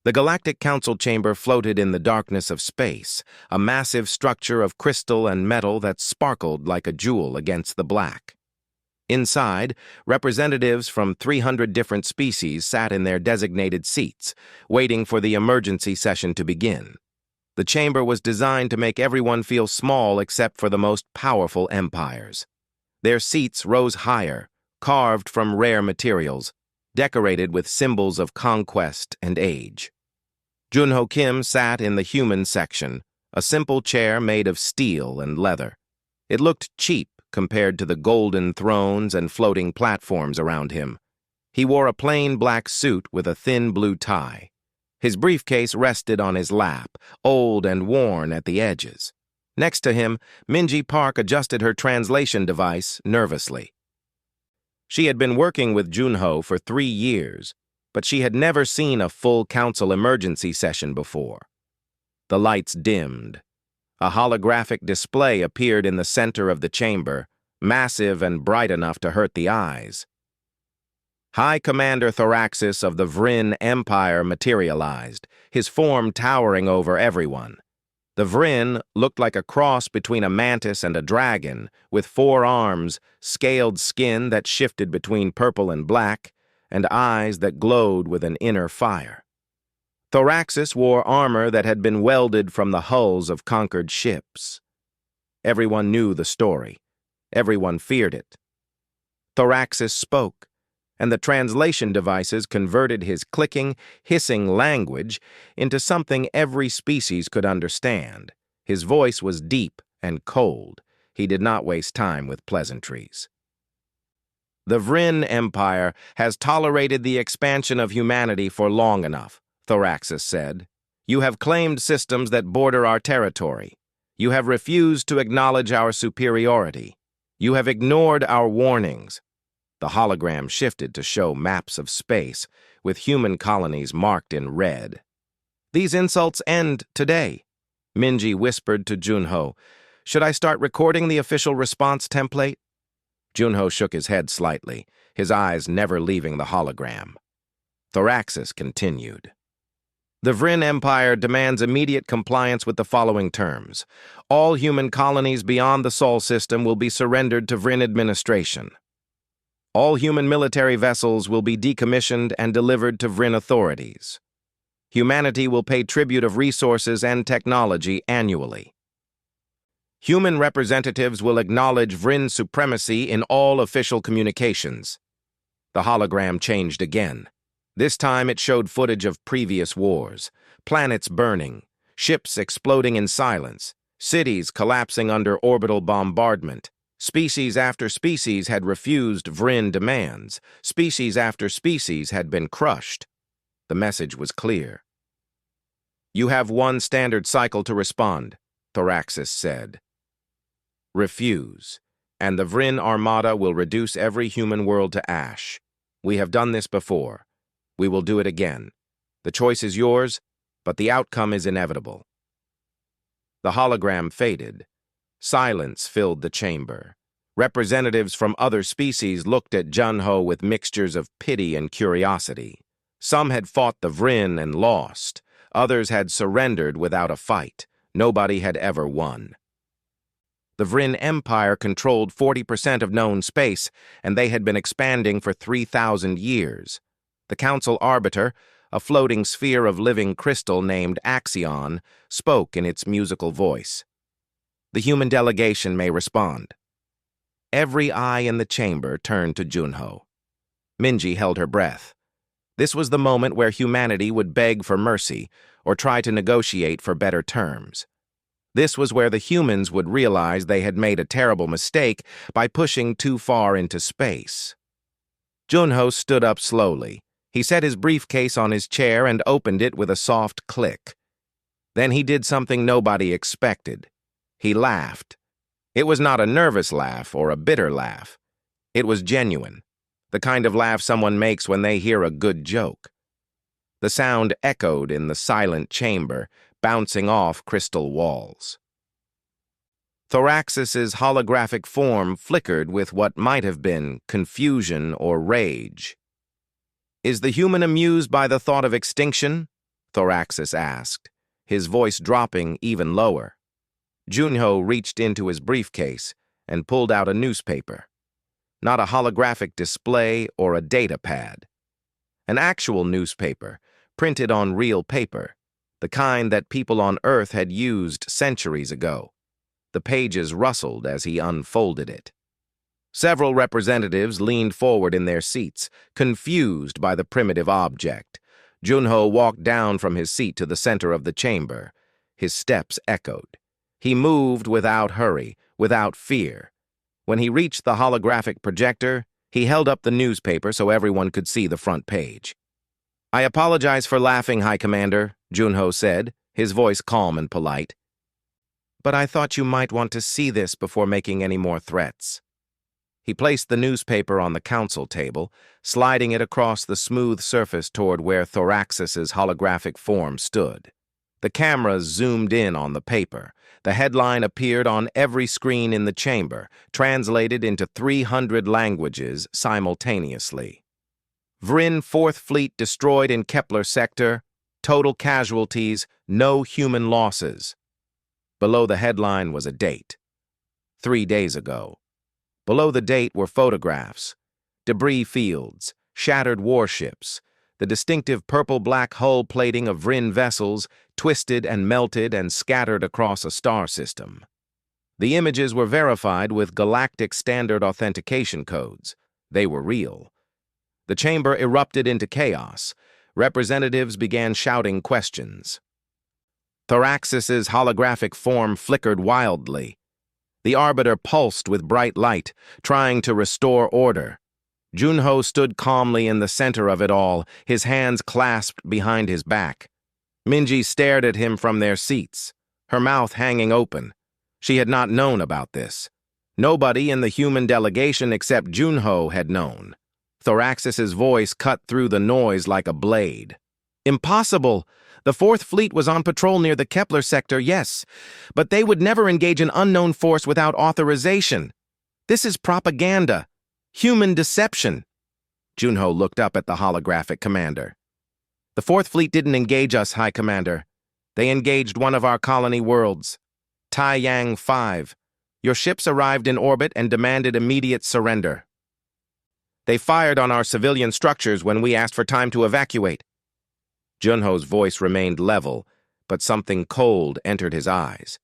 The Galactic Council chamber floated in the darkness of space, a massive structure of crystal and metal that sparkled like a jewel against the black. Inside, representatives from 300 different species sat in their designated seats, waiting for the emergency session to begin. The chamber was designed to make everyone feel small except for the most powerful empires. Their seats rose higher, carved from rare materials, decorated with symbols of conquest and age. Junho Kim sat in the human section, a simple chair made of steel and leather. It looked cheap compared to the golden thrones and floating platforms around him. He wore a plain black suit with a thin blue tie. His briefcase rested on his lap, old and worn at the edges. Next to him, Minji Park adjusted her translation device nervously. She had been working with Junho for 3 years, but she had never seen a full council emergency session before. The lights dimmed. A holographic display appeared in the center of the chamber, massive and bright enough to hurt the eyes. High Commander Thoraxis of the Vrin Empire materialized, his form towering over everyone. The Vrin looked like a cross between a mantis and a dragon, with 4 arms, scaled skin that shifted between purple and black, and eyes that glowed with an inner fire. Thoraxis wore armor that had been welded from the hulls of conquered ships. Everyone knew the story. Everyone feared it. Thoraxis spoke, and the translation devices converted his clicking, hissing language into something every species could understand. His voice was deep and cold. He did not waste time with pleasantries. The Vrin Empire has tolerated the expansion of humanity for long enough, Thoraxis said. You have claimed systems that border our territory. You have refused to acknowledge our superiority. You have ignored our warnings. The hologram shifted to show maps of space, with human colonies marked in red. These insults end today, Minji whispered to Junho. Should I start recording the official response template? Junho shook his head slightly, his eyes never leaving the hologram. Thoraxis continued. The Vrin Empire demands immediate compliance with the following terms. All human colonies beyond the Sol system will be surrendered to Vrin administration. All human military vessels will be decommissioned and delivered to Vrin authorities. Humanity will pay tribute of resources and technology annually. Human representatives will acknowledge Vrin supremacy in all official communications. The hologram changed again. This time it showed footage of previous wars, planets burning, ships exploding in silence, cities collapsing under orbital bombardment. Species after species had refused Vrin demands. Species after species had been crushed. The message was clear. You have 1 standard cycle to respond, Thoraxis said. Refuse, and the Vrin Armada will reduce every human world to ash. We have done this before. We will do it again. The choice is yours, but the outcome is inevitable. The hologram faded. Silence filled the chamber. Representatives from other species looked at Junho with mixtures of pity and curiosity. Some had fought the Vrin and lost. Others had surrendered without a fight. Nobody had ever won. The Vrin Empire controlled 40% of known space, and they had been expanding for 3,000 years. The Council Arbiter, a floating sphere of living crystal named Axion, spoke in its musical voice. The human delegation may respond. Every eye in the chamber turned to Junho. Minji held her breath. This was the moment where humanity would beg for mercy or try to negotiate for better terms. This was where the humans would realize they had made a terrible mistake by pushing too far into space. Junho stood up slowly. He set his briefcase on his chair and opened it with a soft click. Then he did something nobody expected. He laughed. It was not a nervous laugh or a bitter laugh. It was genuine, the kind of laugh someone makes when they hear a good joke. The sound echoed in the silent chamber, bouncing off crystal walls. Thoraxis's holographic form flickered with what might have been confusion or rage. Is the human amused by the thought of extinction? Thoraxis asked, his voice dropping even lower. Junho reached into his briefcase and pulled out a newspaper. Not a holographic display or a data pad. An actual newspaper, printed on real paper, the kind that people on Earth had used centuries ago. The pages rustled as he unfolded it. Several representatives leaned forward in their seats, confused by the primitive object. Junho walked down from his seat to the center of the chamber. His steps echoed. He moved without hurry, without fear. When he reached the holographic projector, he held up the newspaper so everyone could see the front page. "I apologize for laughing, High Commander," Junho said, his voice calm and polite. "But I thought you might want to see this before making any more threats." He placed the newspaper on the council table, sliding it across the smooth surface toward where Thoraxis's holographic form stood. The cameras zoomed in on the paper. The headline appeared on every screen in the chamber, translated into 300 languages simultaneously. Vryn 4th Fleet destroyed in Kepler sector. Total casualties, no human losses. Below the headline was a date. 3 days ago. Below the date were photographs, debris fields, shattered warships, the distinctive purple-black hull plating of Vryn vessels twisted and melted and scattered across a star system. The images were verified with Galactic Standard authentication codes. They were real. The chamber erupted into chaos. Representatives began shouting questions. Thoraxis's holographic form flickered wildly. The arbiter pulsed with bright light, trying to restore order. Junho stood calmly in the center of it all, his hands clasped behind his back. Minji stared at him from their seats, her mouth hanging open. She had not known about this. Nobody in the human delegation except Junho had known. Thoraxis's voice cut through the noise like a blade. "Impossible! The 4th Fleet was on patrol near the Kepler sector, yes, but they would never engage an unknown force without authorization. This is propaganda. Human deception." Junho looked up at the holographic commander. "The 4th Fleet didn't engage us, High Commander. They engaged one of our colony worlds. Taiyang 5. Your ships arrived in orbit and demanded immediate surrender. They fired on our civilian structures when we asked for time to evacuate." Junho's voice remained level, but something cold entered his eyes.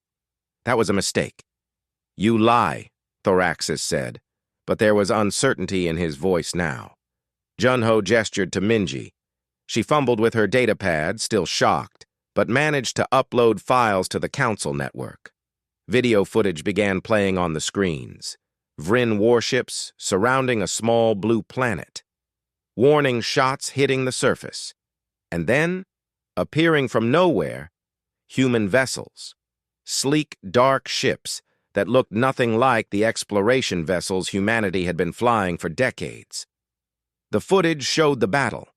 "That was a mistake." "You lie," Thoraxis said, but there was uncertainty in his voice now. Junho gestured to Minji. She fumbled with her datapad, still shocked, but managed to upload files to the council network. Video footage began playing on the screens. Vryn warships surrounding a small blue planet. Warning shots hitting the surface. And then, appearing from nowhere, human vessels. Sleek, dark ships that looked nothing like the exploration vessels humanity had been flying for decades. The footage showed the battle.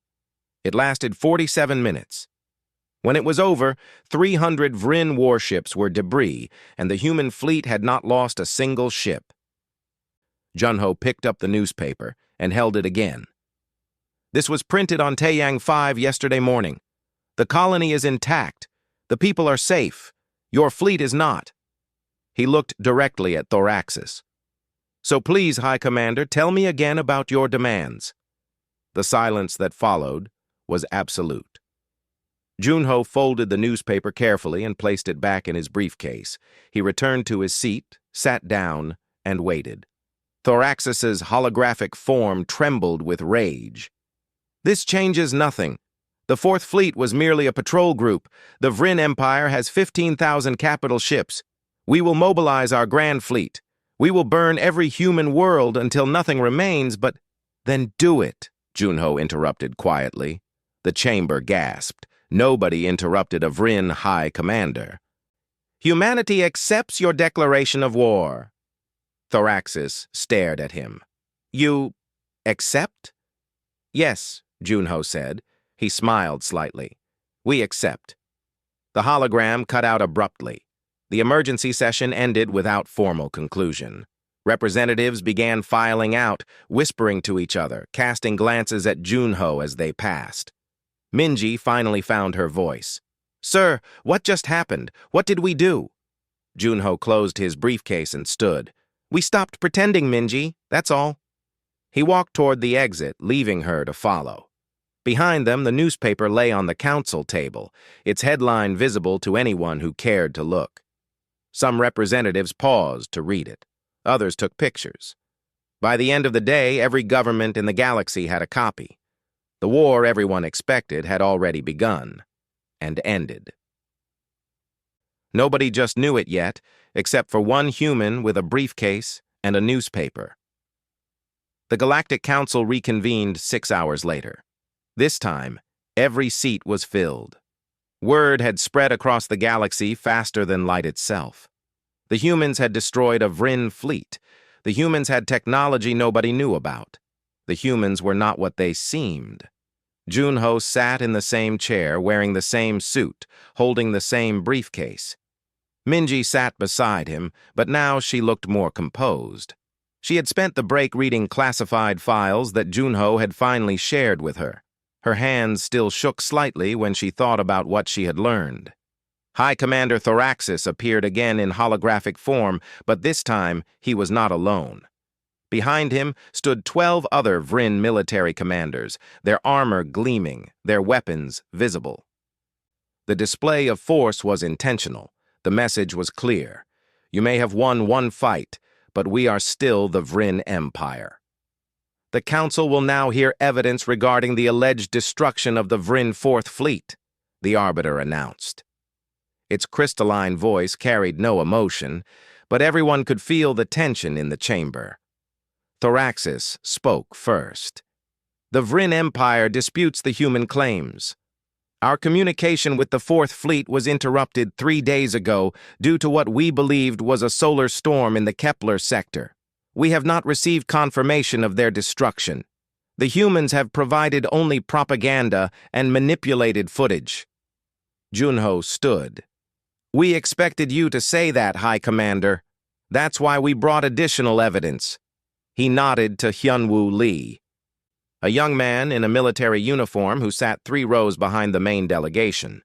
It lasted 47 minutes. When it was over, 300 Vryn warships were debris, and the human fleet had not lost a single ship. Junho picked up the newspaper and held it again. "This was printed on Taiyang 5 yesterday morning. The colony is intact. The people are safe. Your fleet is not." He looked directly at Thoraxis. "So please, High Commander, tell me again about your demands." The silence that followed was absolute. Junho folded the newspaper carefully and placed it back in his briefcase. He returned to his seat, sat down, and waited. Thoraxis's holographic form trembled with rage. "This changes nothing. The 4th Fleet was merely a patrol group. The Vryn Empire has 15,000 capital ships. We will mobilize our Grand Fleet. We will burn every human world until nothing remains, but—" "Then do it," Junho interrupted quietly. The chamber gasped. Nobody interrupted a Vryn High Commander. "Humanity accepts your declaration of war." Thoraxis stared at him. "You accept?" "Yes," Junho said. He smiled slightly. "We accept." The hologram cut out abruptly. The emergency session ended without formal conclusion. Representatives began filing out, whispering to each other, casting glances at Junho as they passed. Minji finally found her voice. "Sir, what just happened? What did we do?" Junho closed his briefcase and stood. "We stopped pretending, Minji, that's all." He walked toward the exit, leaving her to follow. Behind them, the newspaper lay on the council table, its headline visible to anyone who cared to look. Some representatives paused to read it. Others took pictures. By the end of the day, every government in the galaxy had a copy. The war everyone expected had already begun and ended. Nobody just knew it yet, except for one human with a briefcase and a newspaper. The Galactic Council reconvened 6 hours later. This time, every seat was filled. Word had spread across the galaxy faster than light itself. The humans had destroyed a Vryn fleet. The humans had technology nobody knew about. The humans were not what they seemed. Junho sat in the same chair, wearing the same suit, holding the same briefcase. Minji sat beside him, but now she looked more composed. She had spent the break reading classified files that Junho had finally shared with her. Her hands still shook slightly when she thought about what she had learned. High Commander Thoraxis appeared again in holographic form, but this time he was not alone. Behind him stood 12 other Vryn military commanders, their armor gleaming, their weapons visible. The display of force was intentional. The message was clear. You may have won one fight, but we are still the Vryn Empire. The Council will now hear evidence regarding the alleged destruction of the Vryn Fourth Fleet, the Arbiter announced. Its crystalline voice carried no emotion, but everyone could feel the tension in the chamber. Thoraxis spoke first. The Vryn Empire disputes the human claims. Our communication with the Fourth Fleet was interrupted 3 days ago due to what we believed was a solar storm in the Kepler sector. We have not received confirmation of their destruction. The humans have provided only propaganda and manipulated footage. Junho stood. We expected you to say that, High Commander. That's why we brought additional evidence. He nodded to Hyunwoo Lee, a young man in a military uniform who sat 3 rows behind the main delegation.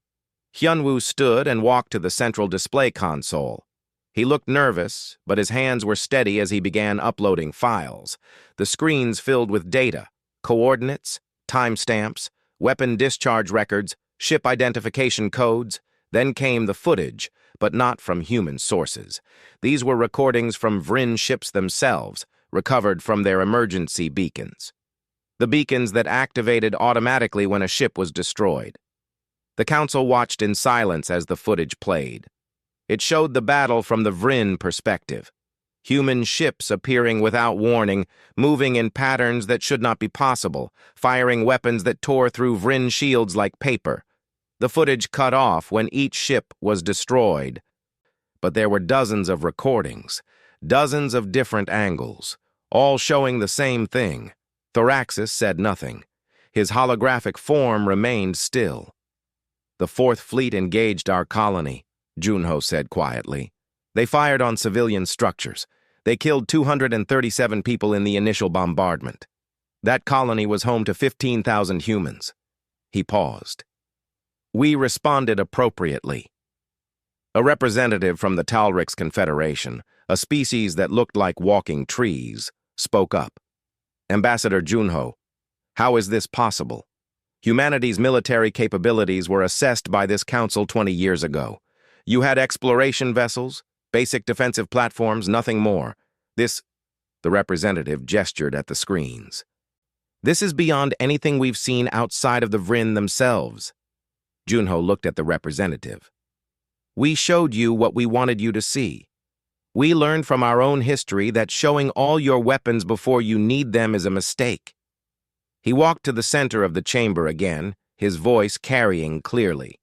Hyunwoo stood and walked to the central display console. He looked nervous, but his hands were steady as he began uploading files. The screens filled with data, coordinates, timestamps, weapon discharge records, ship identification codes. Then came the footage, but not from human sources. These were recordings from Vryn ships themselves, recovered from their emergency beacons. The beacons that activated automatically when a ship was destroyed. The Council watched in silence as the footage played. It showed the battle from the Vryn perspective. Human ships appearing without warning, moving in patterns that should not be possible, firing weapons that tore through Vryn shields like paper. The footage cut off when each ship was destroyed. But there were dozens of recordings, dozens of different angles, all showing the same thing. Thoraxis said nothing. His holographic form remained still. The Fourth Fleet engaged our colony, Junho said quietly. They fired on civilian structures. They killed 237 people in the initial bombardment. That colony was home to 15,000 humans. He paused. We responded appropriately. A representative from the Talrix Confederation, a species that looked like walking trees, spoke up. Ambassador Junho, how is this possible? Humanity's military capabilities were assessed by this council 20 years ago. You had exploration vessels, basic defensive platforms, nothing more. The representative gestured at the screens. This is beyond anything we've seen outside of the Vryn themselves. Junho looked at the representative. We showed you what we wanted you to see. We learned from our own history that showing all your weapons before you need them is a mistake. He walked to the center of the chamber again, his voice carrying clearly.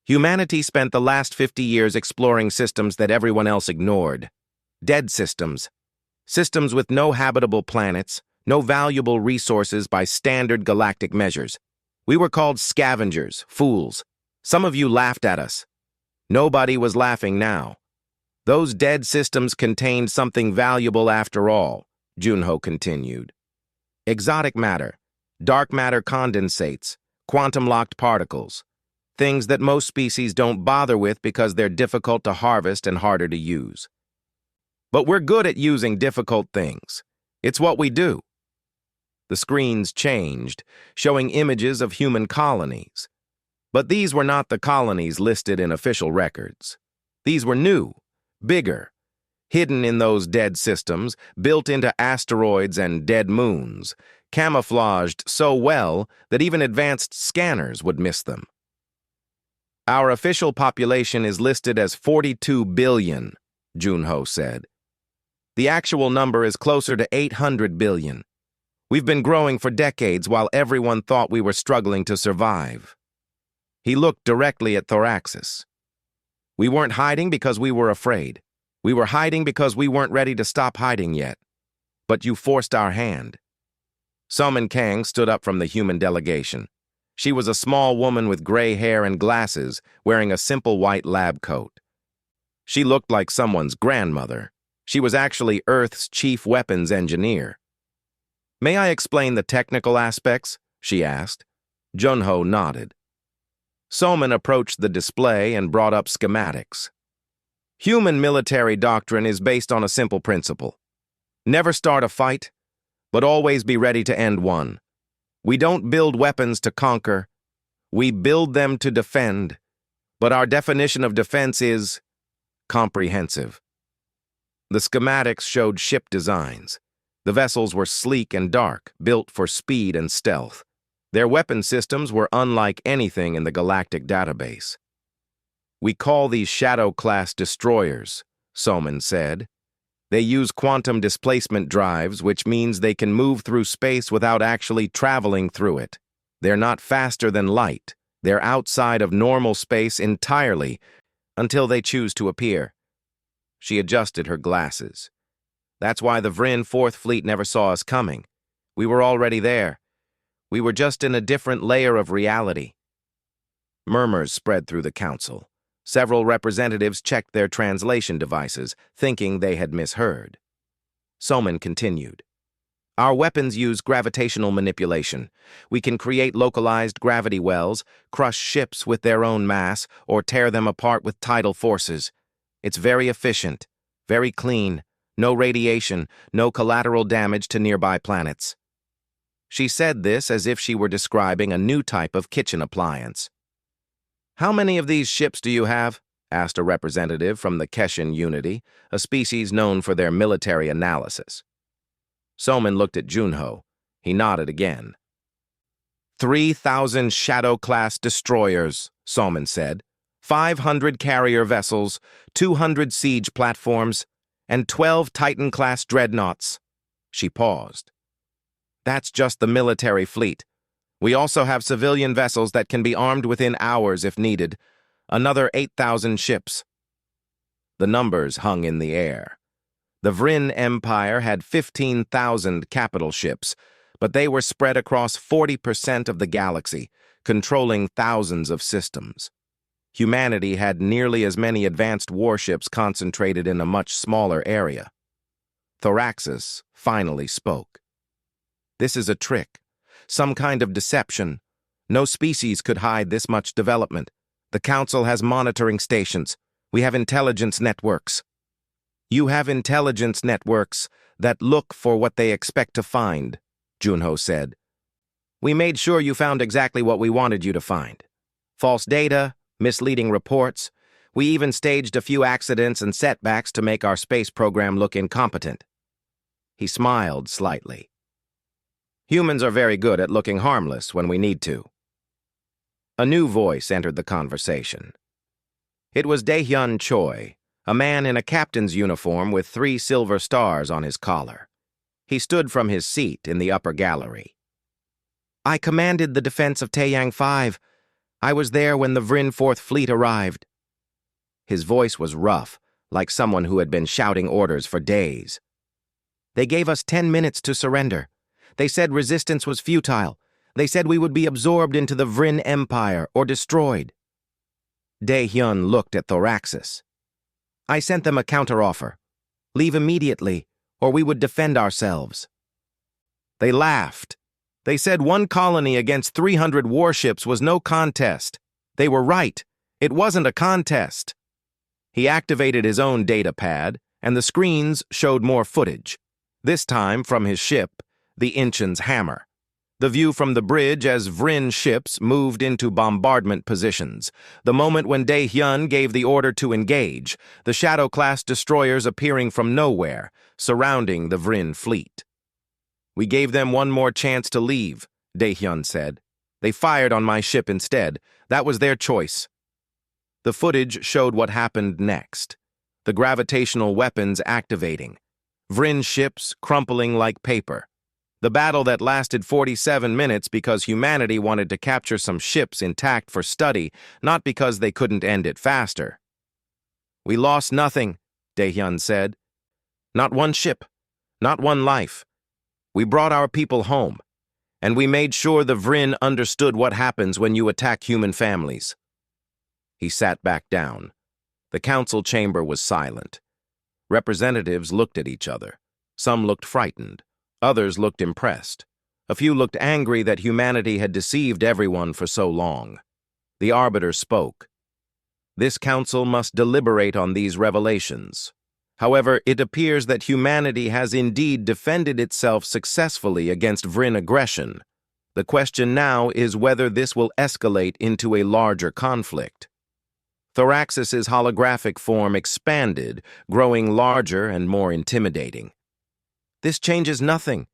Humanity spent the last 50 years exploring systems that everyone else ignored. Dead systems. Systems with no habitable planets, no valuable resources by standard galactic measures. We were called scavengers, fools. Some of you laughed at us. Nobody was laughing now. Those dead systems contained something valuable after all, Junho continued. Exotic matter, dark matter condensates, quantum-locked particles, things that most species don't bother with because they're difficult to harvest and harder to use. But we're good at using difficult things. It's what we do. The screens changed, showing images of human colonies. But these were not the colonies listed in official records. These were new, bigger, hidden in those dead systems, built into asteroids and dead moons, camouflaged so well that even advanced scanners would miss them. Our official population is listed as 42 billion, Junho said. The actual number is closer to 800 billion. We've been growing for decades while everyone thought we were struggling to survive. He looked directly at Thoraxis. We weren't hiding because we were afraid. We were hiding because we weren't ready to stop hiding yet. But you forced our hand. Somin Kang stood up from the human delegation. She was a small woman with gray hair and glasses, wearing a simple white lab coat. She looked like someone's grandmother. She was actually Earth's chief weapons engineer. "May I explain the technical aspects?" she asked. Junho nodded. Somin approached the display and brought up schematics. Human military doctrine is based on a simple principle. Never start a fight, but always be ready to end one. We don't build weapons to conquer. We build them to defend. But our definition of defense is comprehensive. The schematics showed ship designs. The vessels were sleek and dark, built for speed and stealth. Their weapon systems were unlike anything in the galactic database. "We call these Shadow-class destroyers," Somin said. "They use quantum displacement drives, which means they can move through space without actually traveling through it. They're not faster than light. They're outside of normal space entirely, until they choose to appear." She adjusted her glasses. "That's why the Vryn Fourth Fleet never saw us coming. We were already there. We were just in a different layer of reality." Murmurs spread through the council. Several representatives checked their translation devices, thinking they had misheard. Somin continued. "Our weapons use gravitational manipulation. We can create localized gravity wells, crush ships with their own mass, or tear them apart with tidal forces. It's very efficient, very clean, no radiation, no collateral damage to nearby planets." She said this as if she were describing a new type of kitchen appliance. "How many of these ships do you have?" asked a representative from the Keshan Unity, a species known for their military analysis. Somin looked at Junho. He nodded again. 3,000 Shadow-class destroyers, Somin said. 500 carrier vessels, 200 siege platforms, and 12 Titan-class dreadnoughts. She paused. "That's just the military fleet. We also have civilian vessels that can be armed within hours if needed. Another 8,000 ships." The numbers hung in the air. The Vryn Empire had 15,000 capital ships, but they were spread across 40% of the galaxy, controlling thousands of systems. Humanity had nearly as many advanced warships concentrated in a much smaller area. Thoraxis finally spoke. "This is a trick, some kind of deception. No species could hide this much development. The Council has monitoring stations. We have intelligence networks." "You have intelligence networks that look for what they expect to find," Junho said. "We made sure you found exactly what we wanted you to find. False data, misleading reports. We even staged a few accidents and setbacks to make our space program look incompetent." He smiled slightly. "Humans are very good at looking harmless when we need to." A new voice entered the conversation. It was Daehyun Choi, a man in a captain's uniform with 3 silver stars on his collar. He stood from his seat in the upper gallery. "I commanded the defense of Taeyang 5. I was there when the Vryn Fourth Fleet arrived." His voice was rough, like someone who had been shouting orders for days. "They gave us 10 minutes to surrender. They said resistance was futile. They said we would be absorbed into the Vryn Empire or destroyed." Daehyun looked at Thoraxis. "I sent them a counteroffer. Leave immediately, or we would defend ourselves." They laughed. They said one colony against 300 warships was no contest. They were right. It wasn't a contest. He activated his own data pad, and the screens showed more footage. This time from his ship, the Inchen's Hammer. The view from the bridge as Vryn ships moved into bombardment positions. The moment when Dae-hyun gave the order to engage, the Shadow-class destroyers appearing from nowhere, surrounding the Vryn fleet. "We gave them one more chance to leave," Dae-hyun said. "They fired on my ship instead. That was their choice." The footage showed what happened next. The gravitational weapons activating. Vryn ships crumpling like paper. The battle that lasted 47 minutes because humanity wanted to capture some ships intact for study, not because they couldn't end it faster. "We lost nothing," Dae-hyun said. "Not one ship, not one life. We brought our people home, and we made sure the Vryn understood what happens when you attack human families." He sat back down. The council chamber was silent. Representatives looked at each other. Some looked frightened. Others looked impressed. A few looked angry that humanity had deceived everyone for so long. The arbiter spoke. "This council must deliberate on these revelations. However, it appears that humanity has indeed defended itself successfully against Vryn aggression. The question now is whether this will escalate into a larger conflict." Thoraxis's holographic form expanded, growing larger and more intimidating. "This changes nothing.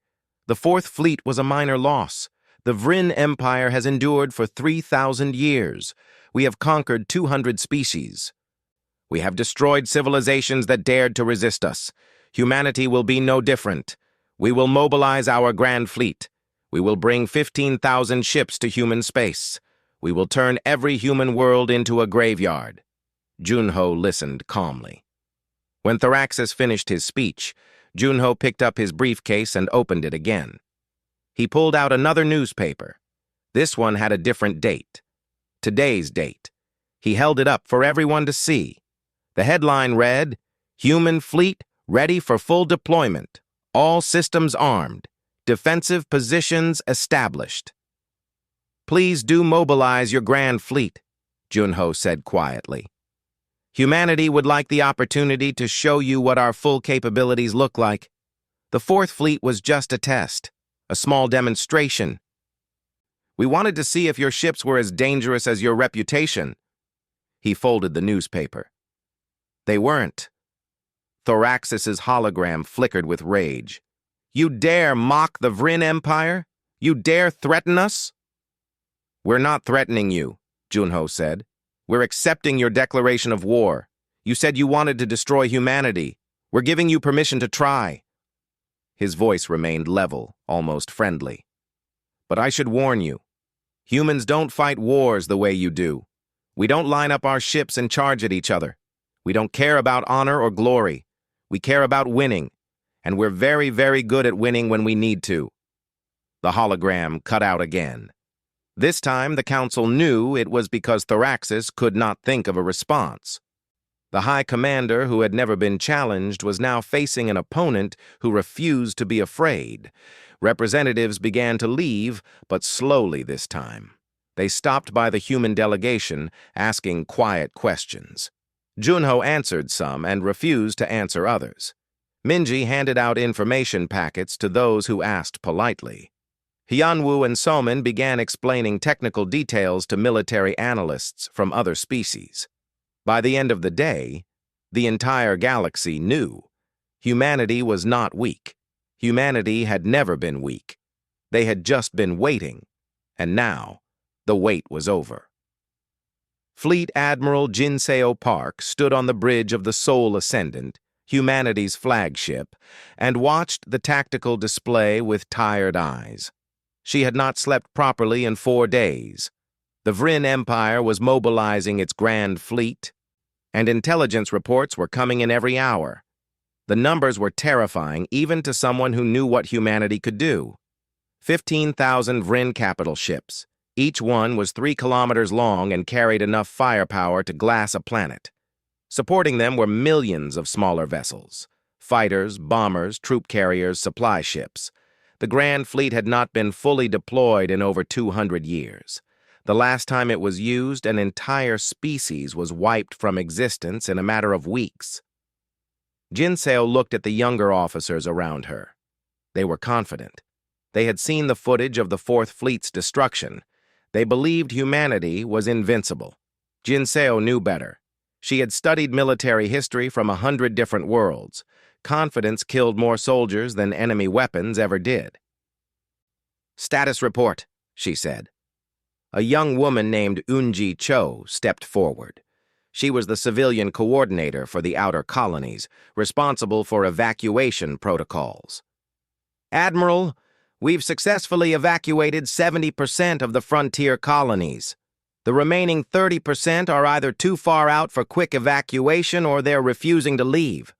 The Fourth Fleet was a minor loss. The Vryn Empire has endured for 3,000 years. We have conquered 200 species. We have destroyed civilizations that dared to resist us. Humanity will be no different. We will mobilize our Grand Fleet. We will bring 15,000 ships to human space. We will turn every human world into a graveyard." Junho listened calmly. When Thoraxis finished his speech, Junho picked up his briefcase and opened it again. He pulled out another newspaper. This one had a different date. Today's date. He held it up for everyone to see. The headline read, "Human Fleet Ready for Full Deployment. All Systems Armed. Defensive Positions Established." "Please do mobilize your Grand Fleet," Junho said quietly. "Humanity would like the opportunity to show you what our full capabilities look like. The Fourth Fleet was just a test, a small demonstration. We wanted to see if your ships were as dangerous as your reputation." He folded the newspaper. "They weren't." Thoraxis's hologram flickered with rage. "You dare mock the Vryn Empire? You dare threaten us?" "We're not threatening you," Junho said. "We're accepting your declaration of war. You said you wanted to destroy humanity. We're giving you permission to try." His voice remained level, almost friendly. "But I should warn you. Humans don't fight wars the way you do. We don't line up our ships and charge at each other. We don't care about honor or glory. We care about winning. And we're very, very good at winning when we need to." The hologram cut out again. This time, the council knew it was because Thoraxis could not think of a response. The High Commander, who had never been challenged, was now facing an opponent who refused to be afraid. Representatives began to leave, but slowly this time. They stopped by the human delegation, asking quiet questions. Junho answered some and refused to answer others. Minji handed out information packets to those who asked politely. Hyunwoo and Somin began explaining technical details to military analysts from other species. By the end of the day, the entire galaxy knew. Humanity was not weak. Humanity had never been weak. They had just been waiting, and now the wait was over. Fleet Admiral Jinseo Park stood on the bridge of the Soul Ascendant, humanity's flagship, and watched the tactical display with tired eyes. She had not slept properly in 4 days. The Vryn Empire was mobilizing its Grand Fleet, and intelligence reports were coming in every hour. The numbers were terrifying even to someone who knew what humanity could do. 15,000 Vryn capital ships. Each one was 3 kilometers long and carried enough firepower to glass a planet. Supporting them were millions of smaller vessels. Fighters, bombers, troop carriers, supply ships. The Grand Fleet had not been fully deployed in over 200 years. The last time it was used, an entire species was wiped from existence in a matter of weeks. Jinseo looked at the younger officers around her. They were confident. They had seen the footage of the Fourth Fleet's destruction. They believed humanity was invincible. Jinseo knew better. She had studied military history from 100 different worlds. Confidence killed more soldiers than enemy weapons ever did. "Status report," she said. A young woman named Unji Cho stepped forward. She was the civilian coordinator for the outer colonies, responsible for evacuation protocols. "Admiral, we've successfully evacuated 70% of the frontier colonies. The remaining 30% are either too far out for quick evacuation or they're refusing to leave."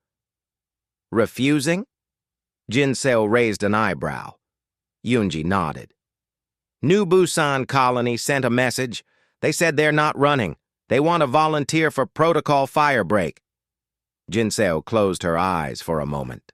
"Refusing?" Jinseo raised an eyebrow. Yunji nodded. "New Busan colony sent a message. They said they're not running. They want to volunteer for protocol firebreak." Jinseo closed her eyes for a moment.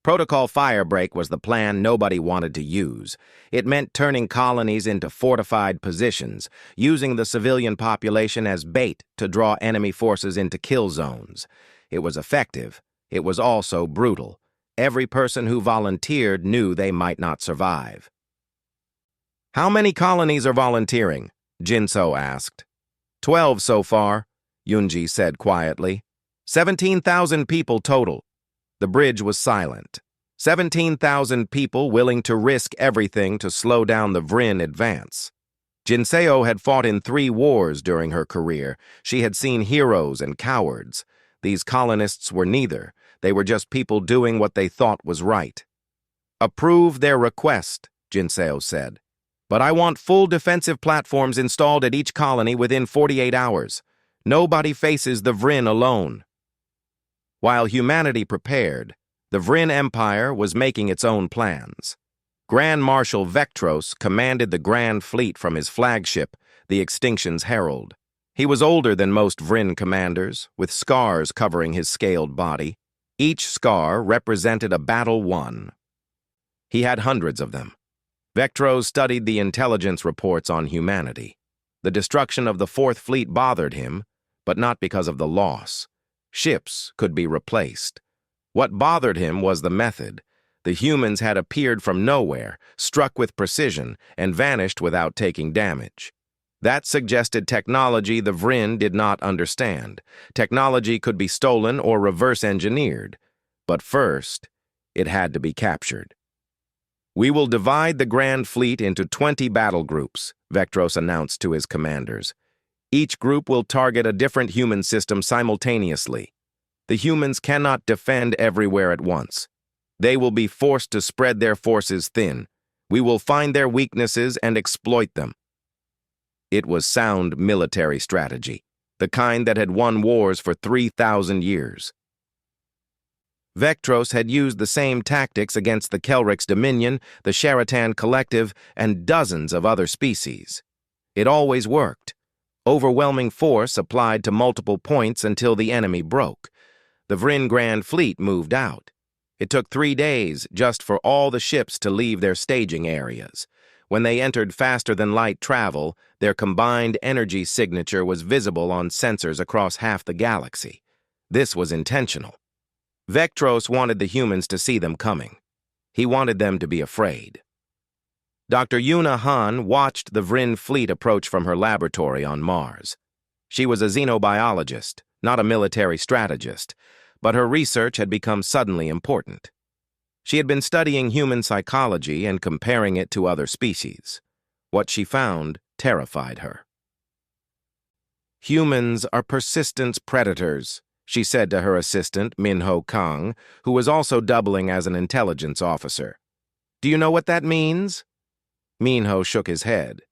Protocol firebreak was the plan nobody wanted to use. It meant turning colonies into fortified positions, using the civilian population as bait to draw enemy forces into kill zones. It was effective. It was also brutal. Every person who volunteered knew they might not survive. "How many colonies are volunteering?" Jinseo asked. 12 so far," Yunji said quietly. 17,000 people total. The bridge was silent. 17,000 people willing to risk everything to slow down the Vryn advance. Jinseo had fought in 3 wars during her career. She had seen heroes and cowards. These colonists were neither. They were just people doing what they thought was right. "Approve their request," Jinseo said. "But I want full defensive platforms installed at each colony within 48 hours. Nobody faces the Vryn alone." While humanity prepared, the Vryn Empire was making its own plans. Grand Marshal Vectros commanded the Grand Fleet from his flagship, the Extinction's Herald. He was older than most Vryn commanders, with scars covering his scaled body. Each scar represented a battle won. He had hundreds of them. Vectros studied the intelligence reports on humanity. The destruction of the Fourth Fleet bothered him, but not because of the loss. Ships could be replaced. What bothered him was the method. The humans had appeared from nowhere, struck with precision, and vanished without taking damage. That suggested technology the Vryn did not understand. Technology could be stolen or reverse-engineered. But first, it had to be captured. "We will divide the Grand Fleet into 20 battle groups," Vectros announced to his commanders. "Each group will target a different human system simultaneously. The humans cannot defend everywhere at once. They will be forced to spread their forces thin. We will find their weaknesses and exploit them." It was sound military strategy, the kind that had won wars for 3,000 years. Vectros had used the same tactics against the Kelrix Dominion, the Sharatan Collective, and dozens of other species. It always worked. Overwhelming force applied to multiple points until the enemy broke. The Vryn Grand Fleet moved out. It took 3 days just for all the ships to leave their staging areas. When they entered faster-than-light travel, their combined energy signature was visible on sensors across half the galaxy. This was intentional. Vectros wanted the humans to see them coming. He wanted them to be afraid. Dr. Yuna Han watched the Vryn fleet approach from her laboratory on Mars. She was a xenobiologist, not a military strategist, but her research had become suddenly important. She had been studying human psychology and comparing it to other species. What she found terrified her. "Humans are persistent predators," she said to her assistant, Minho Kang, who was also doubling as an intelligence officer. "Do you know what that means?" Minho shook his head.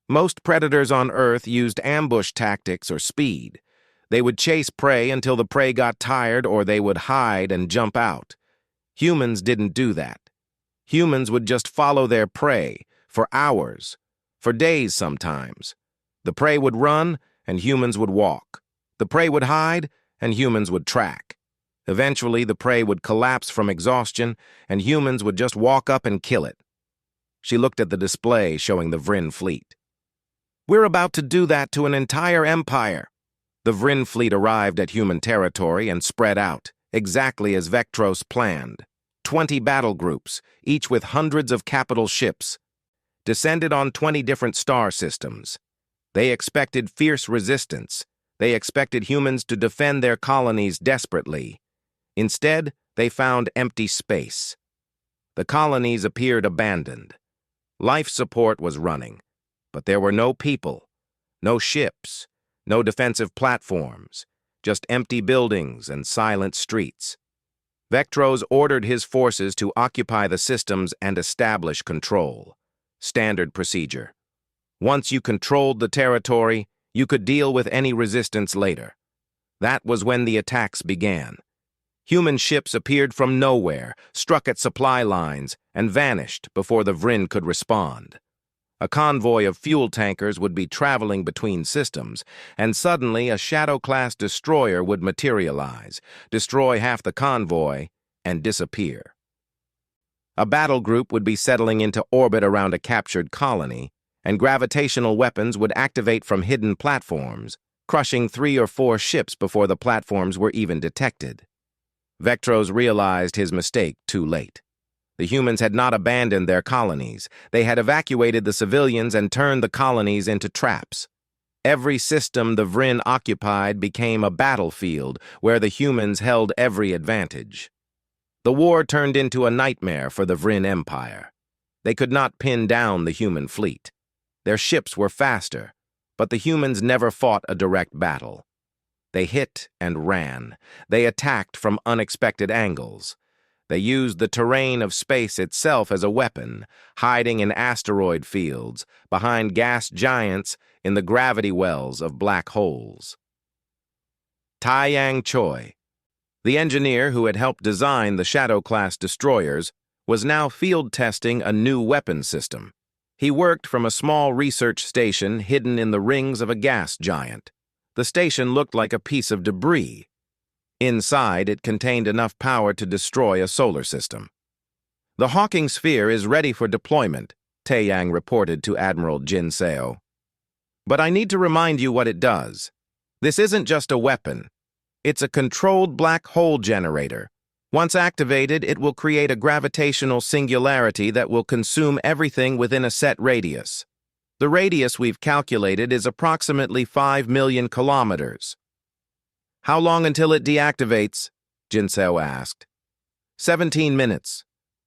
"Most predators on Earth used ambush tactics or speed. They would chase prey until the prey got tired, or they would hide and jump out. Humans didn't do that. Humans would just follow their prey for hours, for days sometimes. The prey would run, and humans would walk. The prey would hide, and humans would track. Eventually, the prey would collapse from exhaustion, and humans would just walk up and kill it. She looked at the display showing the Vryn fleet. "We're about to do that to an entire empire." The Vryn fleet arrived at human territory and spread out, exactly as Vectros planned. 20 battle groups, each with hundreds of capital ships, descended on 20 different star systems. They expected fierce resistance. They expected humans to defend their colonies desperately. Instead, they found empty space. The colonies appeared abandoned. Life support was running, but there were no people, no ships, no defensive platforms, just empty buildings and silent streets. Vectros ordered his forces to occupy the systems and establish control. Standard procedure. Once you controlled the territory, you could deal with any resistance later. That was when the attacks began. Human ships appeared from nowhere, struck at supply lines, and vanished before the Vryn could respond. A convoy of fuel tankers would be traveling between systems, and suddenly a Shadow-class destroyer would materialize, destroy half the convoy, and disappear. A battle group would be settling into orbit around a captured colony, and gravitational weapons would activate from hidden platforms, crushing 3 or 4 ships before the platforms were even detected. Vectros realized his mistake too late. The humans had not abandoned their colonies. They had evacuated the civilians and turned the colonies into traps. Every system the Vryn occupied became a battlefield where the humans held every advantage. The war turned into a nightmare for the Vryn Empire. They could not pin down the human fleet. Their ships were faster, but the humans never fought a direct battle. They hit and ran. They attacked from unexpected angles. They used the terrain of space itself as a weapon, hiding in asteroid fields, behind gas giants, in the gravity wells of black holes. Taiyang Choi, the engineer who had helped design the Shadow-class destroyers, was now field testing a new weapon system. He worked from a small research station hidden in the rings of a gas giant. The station looked like a piece of debris. Inside, it contained enough power to destroy a solar system. "The Hawking Sphere is ready for deployment," Taiyang reported to Admiral Jin Seo. "But I need to remind you what it does. This isn't just a weapon. It's a controlled black hole generator. Once activated, it will create a gravitational singularity that will consume everything within a set radius. The radius we've calculated is approximately 5 million kilometers. "How long until it deactivates?" Jinseo asked. 17 minutes.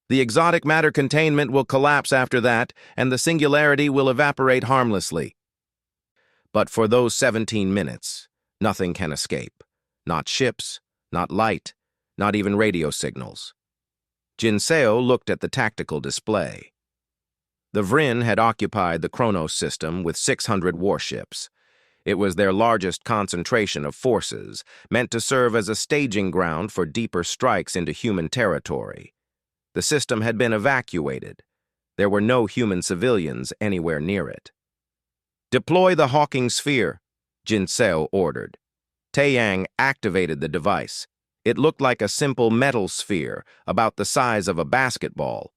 The exotic matter containment will collapse after that, and the singularity will evaporate harmlessly. But for those 17 minutes, nothing can escape. Not ships, not light, not even radio signals. Jinseo looked at the tactical display. The Vryn had occupied the Kronos system with 600 warships. It was their largest concentration of forces, meant to serve as a staging ground for deeper strikes into human territory. The system had been evacuated. There were no human civilians anywhere near it. "Deploy the Hawking Sphere," Jinseo ordered. Taiyang activated the device. It looked like a simple metal sphere, about the size of a basketball.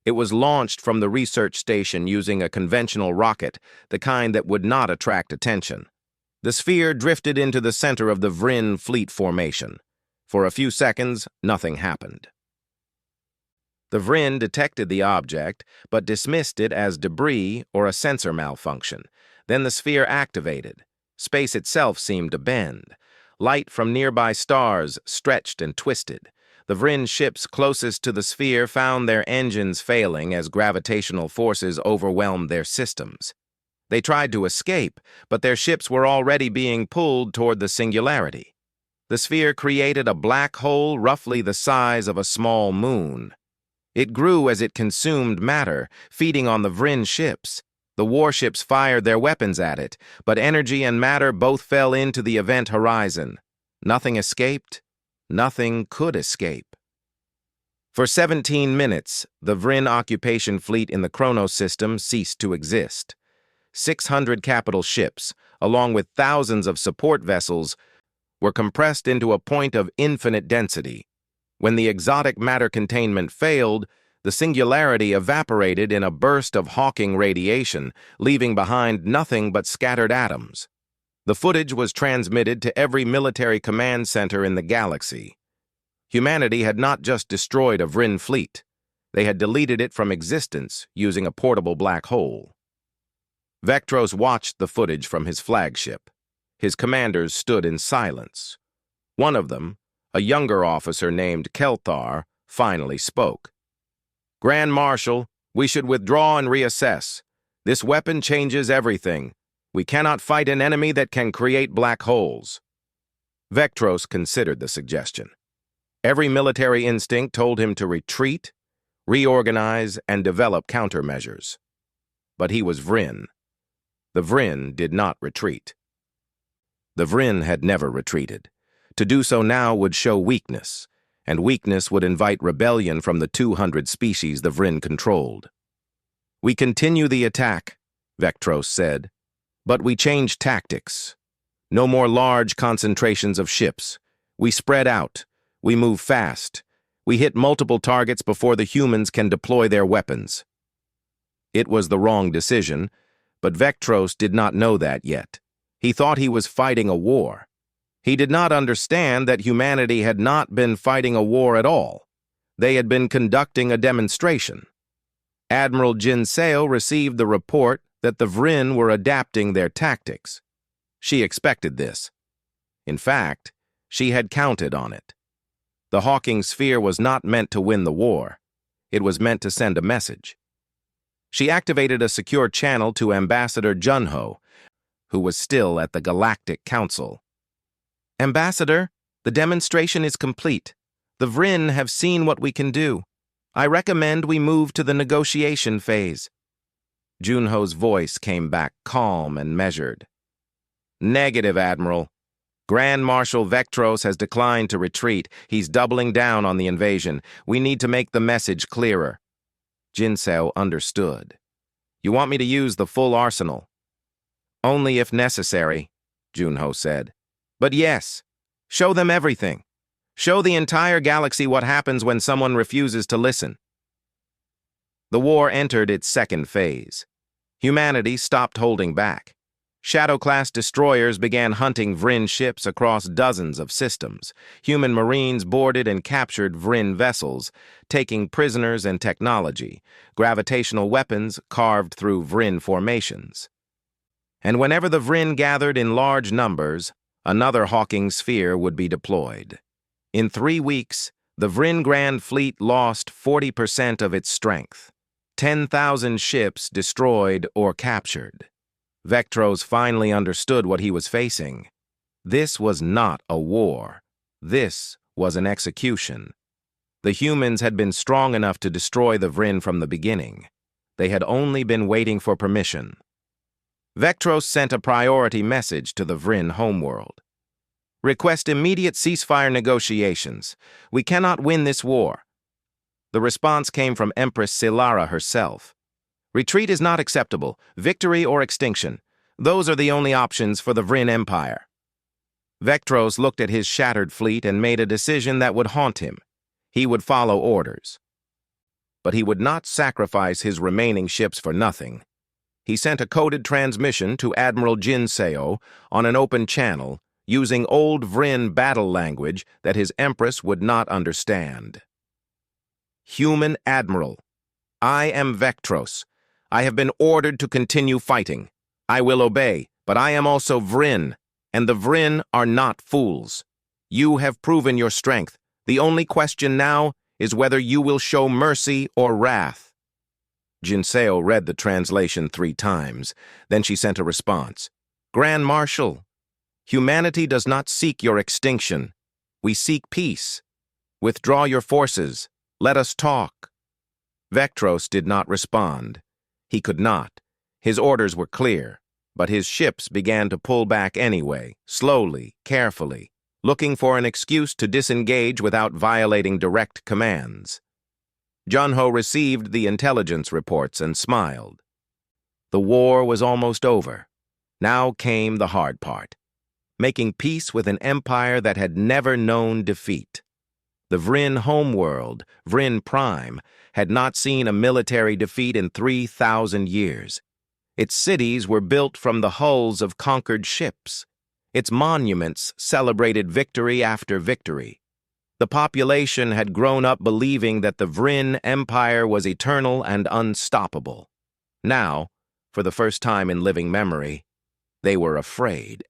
It was launched from the research station using a conventional rocket, the kind that would not attract attention. The sphere drifted into the center of the Vryn fleet formation. For a few seconds, nothing happened. The Vryn detected the object, but dismissed it as debris or a sensor malfunction. Then the sphere activated. Space itself seemed to bend. Light from nearby stars stretched and twisted. The Vryn ships closest to the sphere found their engines failing as gravitational forces overwhelmed their systems. They tried to escape, but their ships were already being pulled toward the singularity. The sphere created a black hole roughly the size of a small moon. It grew as it consumed matter, feeding on the Vryn ships. The warships fired their weapons at it, but energy and matter both fell into the event horizon. Nothing escaped. Nothing could escape. For 17 minutes, the Vryn occupation fleet in the Kronos system ceased to exist. 600 capital ships, along with thousands of support vessels, were compressed into a point of infinite density. When the exotic matter containment failed, the singularity evaporated in a burst of Hawking radiation, leaving behind nothing but scattered atoms. The footage was transmitted to every military command center in the galaxy. Humanity had not just destroyed a Vryn fleet. They had deleted it from existence using a portable black hole. Vectros watched the footage from his flagship. His commanders stood in silence. One of them, a younger officer named Kelthar, finally spoke. "Grand Marshal, we should withdraw and reassess. This weapon changes everything. We cannot fight an enemy that can create black holes." Vectros considered the suggestion. Every military instinct told him to retreat, reorganize, and develop countermeasures. But he was Vryn. The Vryn did not retreat. The Vryn had never retreated. To do so now would show weakness, and weakness would invite rebellion from the 200 species the Vryn controlled. "We continue the attack," Vectros said, "but we change tactics. No more large concentrations of ships. We spread out. We move fast. We hit multiple targets before the humans can deploy their weapons." It was the wrong decision, but Vectros did not know that yet. He thought he was fighting a war. He did not understand that humanity had not been fighting a war at all. They had been conducting a demonstration. Admiral Jinseo received the report that the Vryn were adapting their tactics. She expected this. In fact, she had counted on it. The Hawking sphere was not meant to win the war. It was meant to send a message. She activated a secure channel to Ambassador Junho, who was still at the Galactic Council. "Ambassador, the demonstration is complete. The Vryn have seen what we can do. I recommend we move to the negotiation phase." Junho's voice came back calm and measured. "Negative, Admiral. Grand Marshal Vectros has declined to retreat. He's doubling down on the invasion. We need to make the message clearer." Jinseo understood. "You want me to use the full arsenal?" "Only if necessary," Junho said. "But yes, show them everything. Show the entire galaxy what happens when someone refuses to listen." The war entered its second phase. Humanity stopped holding back. Shadow-class destroyers began hunting Vryn ships across dozens of systems. Human marines boarded and captured Vryn vessels, taking prisoners and technology, gravitational weapons carved through Vryn formations. And whenever the Vryn gathered in large numbers, another Hawking sphere would be deployed. In 3 weeks, the Vryn Grand Fleet lost 40% of its strength. 10,000 ships destroyed or captured. Vectros finally understood what he was facing. This was not a war. This was an execution. The humans had been strong enough to destroy the Vryn from the beginning. They had only been waiting for permission. Vectros sent a priority message to the Vryn homeworld. "Request immediate ceasefire negotiations. We cannot win this war." The response came from Empress Silara herself. "Retreat is not acceptable. Victory or extinction. Those are the only options for the Vryn Empire." Vectros looked at his shattered fleet and made a decision that would haunt him. He would follow orders. But he would not sacrifice his remaining ships for nothing. He sent a coded transmission to Admiral Jinseo on an open channel, using old Vryn battle language that his Empress would not understand. "Human Admiral, I am Vectros. I have been ordered to continue fighting. I will obey, but I am also Vryn, and the Vryn are not fools. You have proven your strength. The only question now is whether you will show mercy or wrath." Jinseo read the translation 3 times. Then she sent a response. "Grand Marshal, humanity does not seek your extinction. We seek peace. Withdraw your forces. Let us talk." Vectros did not respond. He could not. His orders were clear, but his ships began to pull back anyway, slowly, carefully, looking for an excuse to disengage without violating direct commands. Junho received the intelligence reports and smiled. The war was almost over. Now came the hard part. making peace with an empire that had never known defeat. The Vryn homeworld, Vryn Prime, had not seen a military defeat in 3,000 years. Its cities were built from the hulls of conquered ships. Its monuments celebrated victory after victory. The population had grown up believing that the Vryn Empire was eternal and unstoppable. Now, for the first time in living memory, they were afraid.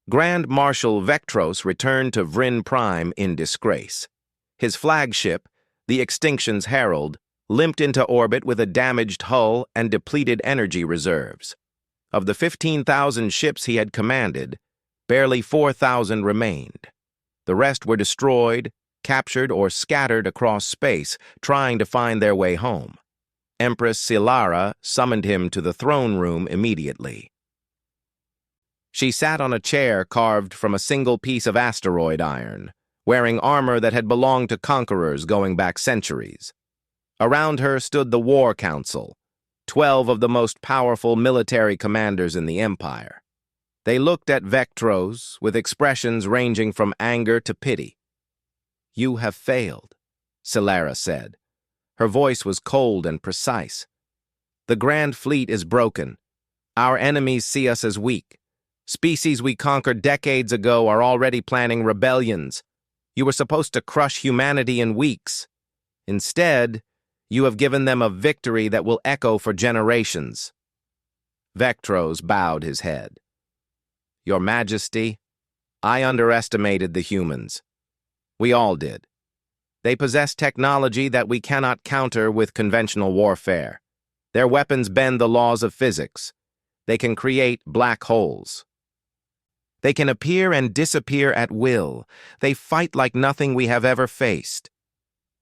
Grand Marshal Vectros returned to Vryn Prime in disgrace. His flagship, the Extinction's Herald, limped into orbit with a damaged hull and depleted energy reserves. Of the 15,000 ships he had commanded, barely 4,000 remained. The rest were destroyed, captured, or scattered across space, trying to find their way home. Empress Silara summoned him to the throne room immediately. She sat on a chair carved from a single piece of asteroid iron, wearing armor that had belonged to conquerors going back centuries. Around her stood the War Council, 12 of the most powerful military commanders in the Empire. They looked at Vectros with expressions ranging from anger to pity. "You have failed," Silara said. Her voice was cold and precise. "The Grand Fleet is broken. Our enemies see us as weak. Species we conquered decades ago are already planning rebellions. You were supposed to crush humanity in weeks. Instead, you have given them a victory that will echo for generations." Vectros bowed his head. "Your Majesty, I underestimated the humans. We all did. They possess technology that we cannot counter with conventional warfare. Their weapons bend the laws of physics. They can create black holes. They can appear and disappear at will. They fight like nothing we have ever faced.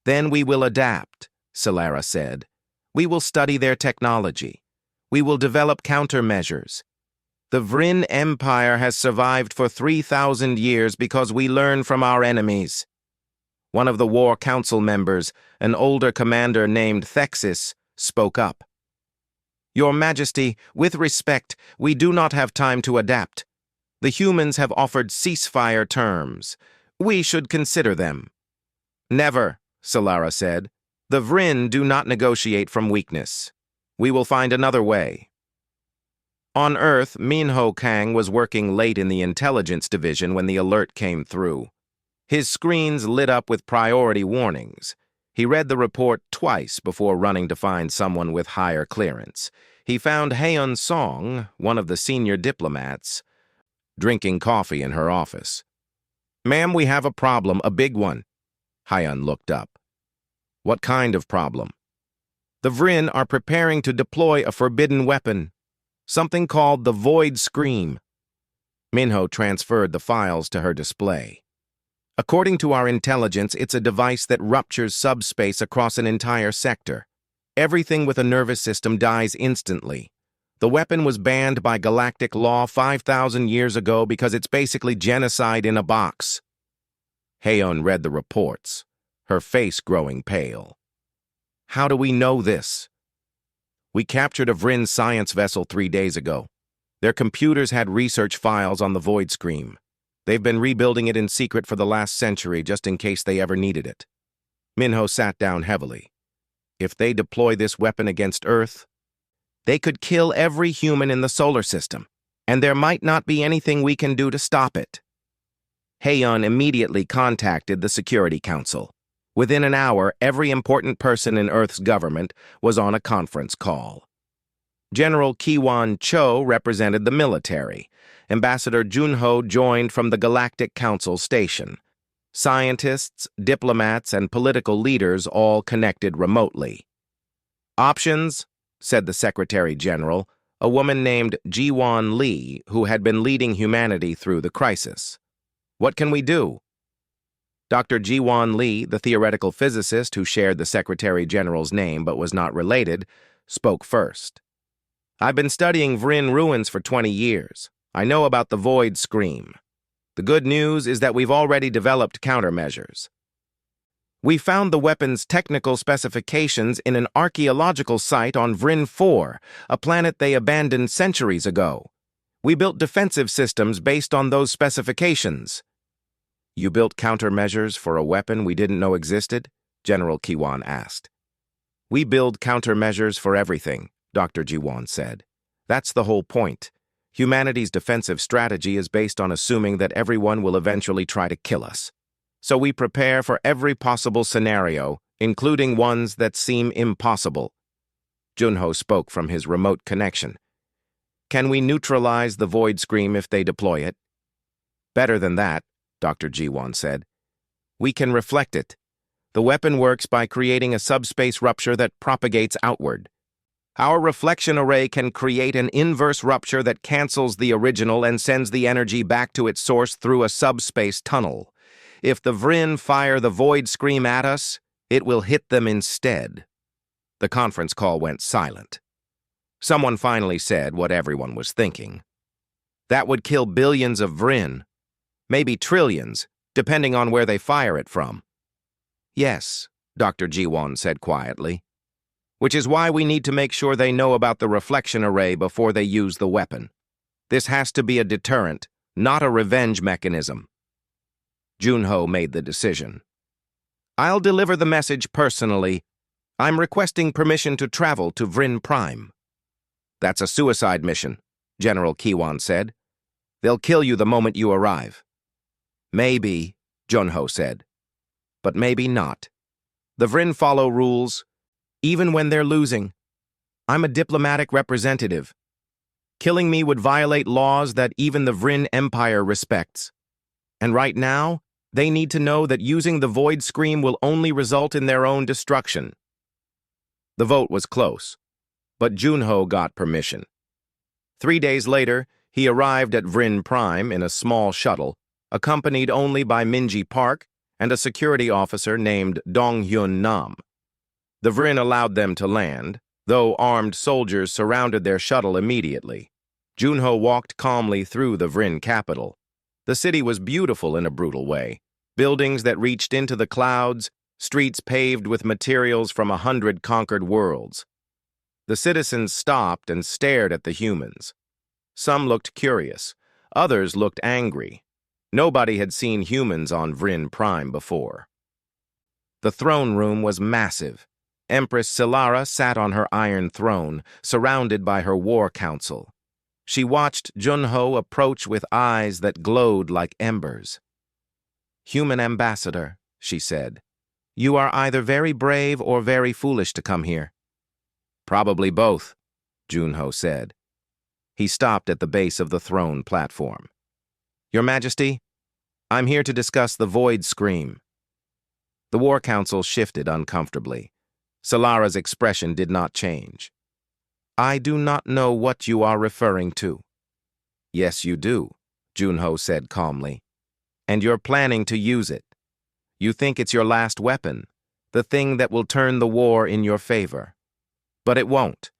Then we will adapt," Silara said. "We will study their technology. We will develop countermeasures. The Vryn Empire has survived for 3,000 years because we learn from our enemies." One of the War Council members, an older commander named Thexis, spoke up. "Your Majesty, with respect, we do not have time to adapt. The humans have offered ceasefire terms. We should consider them." "Never," Silara said. "The Vryn do not negotiate from weakness. We will find another way." On Earth, Minho Kang was working late in the intelligence division when the alert came through. His screens lit up with priority warnings. He read the report twice before running to find someone with higher clearance. He found Haeun Song, one of the senior diplomats, drinking coffee in her office. "Ma'am, we have a problem, a big one." Haeun looked up. "What kind of problem?" "The Vryn are preparing to deploy a forbidden weapon, something called the Void Scream." Minho transferred the files to her display. "According to our intelligence, it's a device that ruptures subspace across an entire sector. Everything with a nervous system dies instantly. The weapon was banned by galactic law 5,000 years ago because it's basically genocide in a box." Haeun read the reports, her face growing pale. "How do we know this?" "We captured a Vryn science vessel 3 days ago. Their computers had research files on the Void Scream. They've been rebuilding it in secret for the last century just in case they ever needed it." Minho sat down heavily. "If they deploy this weapon against Earth, they could kill every human in the solar system, and there might not be anything we can do to stop it." Haeun immediately contacted the Security Council. Within an hour, every important person in Earth's government was on a conference call. General Kiwan Cho represented the military. Ambassador Junho joined from the Galactic Council station. Scientists, diplomats, and political leaders all connected remotely. "Options?" said the Secretary General, a woman named Jiwon Lee, who had been leading humanity through the crisis. "What can we do?" Dr. Jiwon Lee, the theoretical physicist who shared the Secretary General's name but was not related, spoke first. "I've been studying Vryn ruins for 20 years. I know about the Void Scream. The good news is that we've already developed countermeasures. We found the weapon's technical specifications in an archaeological site on Vryn 4, a planet they abandoned centuries ago. We built defensive systems based on those specifications. You built countermeasures for a weapon we didn't know existed? General Kiwan asked. We build countermeasures for everything, Dr. Jiwan said. That's the whole point. Humanity's defensive strategy is based on assuming that everyone will eventually try to kill us. So we prepare for every possible scenario, including ones that seem impossible. Junho spoke from his remote connection. Can we neutralize the void scream if they deploy it? Better than that, Dr. Jiwan said. We can reflect it. The weapon works by creating a subspace rupture that propagates outward. Our reflection array can create an inverse rupture that cancels the original and sends the energy back to its source through a subspace tunnel. If the Vrin fire the void scream at us, it will hit them instead. The conference call went silent. Someone finally said what everyone was thinking. That would kill billions of Vrin, maybe trillions, depending on where they fire it from. Yes, Dr. Jiwan said quietly. Which is why we need to make sure they know about the reflection array before they use the weapon. This has to be a deterrent, not a revenge mechanism. Junho made the decision. I'll deliver the message personally. I'm requesting permission to travel to Vrin Prime. That's a suicide mission, General Kiwan said. They'll kill you the moment you arrive. Maybe, Junho said. But maybe not. The Vrin follow rules, even when they're losing. I'm a diplomatic representative. Killing me would violate laws that even the Vrin Empire respects. And right now, they need to know that using the void scream will only result in their own destruction. The vote was close, but Junho got permission. 3 days later, he arrived at Vrin Prime in a small shuttle, accompanied only by Minji Park and a security officer named Donghyun Nam. The Vrin allowed them to land, though armed soldiers surrounded their shuttle immediately. Junho walked calmly through the Vrin capital. The city was beautiful in a brutal way. Buildings that reached into the clouds, streets paved with materials from 100 conquered worlds. The citizens stopped and stared at the humans. Some looked curious, others looked angry. Nobody had seen humans on Vrin Prime before. The throne room was massive. Empress Silara sat on her iron throne, surrounded by her war council. She watched Junho approach with eyes that glowed like embers. Human ambassador, she said, you are either very brave or very foolish to come here. Probably both, Junho said. He stopped at the base of the throne platform. Your Majesty, I'm here to discuss the void scream. The war council shifted uncomfortably. Silara's expression did not change. I do not know what you are referring to. Yes, you do, Junho said calmly. And you're planning to use it. You think it's your last weapon, the thing that will turn the war in your favor. But it won't.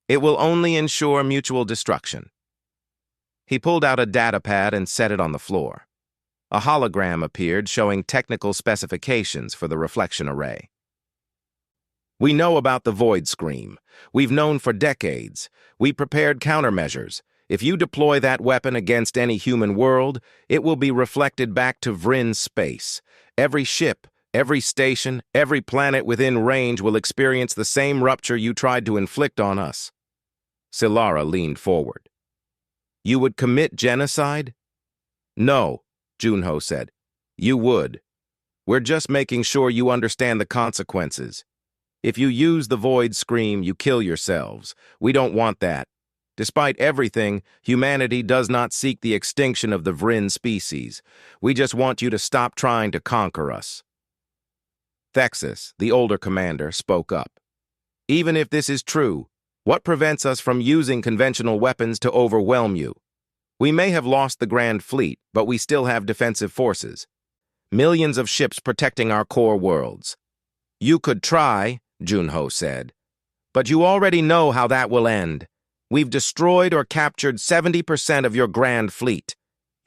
It will only ensure mutual destruction. He pulled out a datapad and set it on the floor. A hologram appeared showing technical specifications for the reflection array. We know about the void scream. We've known for decades. We prepared countermeasures. If you deploy that weapon against any human world, it will be reflected back to Vrin space. Every ship, every station, every planet within range will experience the same rupture you tried to inflict on us. Silara leaned forward. You would commit genocide? No, Junho said. You would. We're just making sure you understand the consequences. If you use the void scream, you kill yourselves. We don't want that. Despite everything, humanity does not seek the extinction of the Vrin species. We just want you to stop trying to conquer us. Thexus, the older commander, spoke up. Even if this is true, what prevents us from using conventional weapons to overwhelm you? We may have lost the Grand Fleet, but we still have defensive forces. Millions of ships protecting our core worlds. You could try, Junho said. But you already know how that will end. We've destroyed or captured 70% of your Grand Fleet.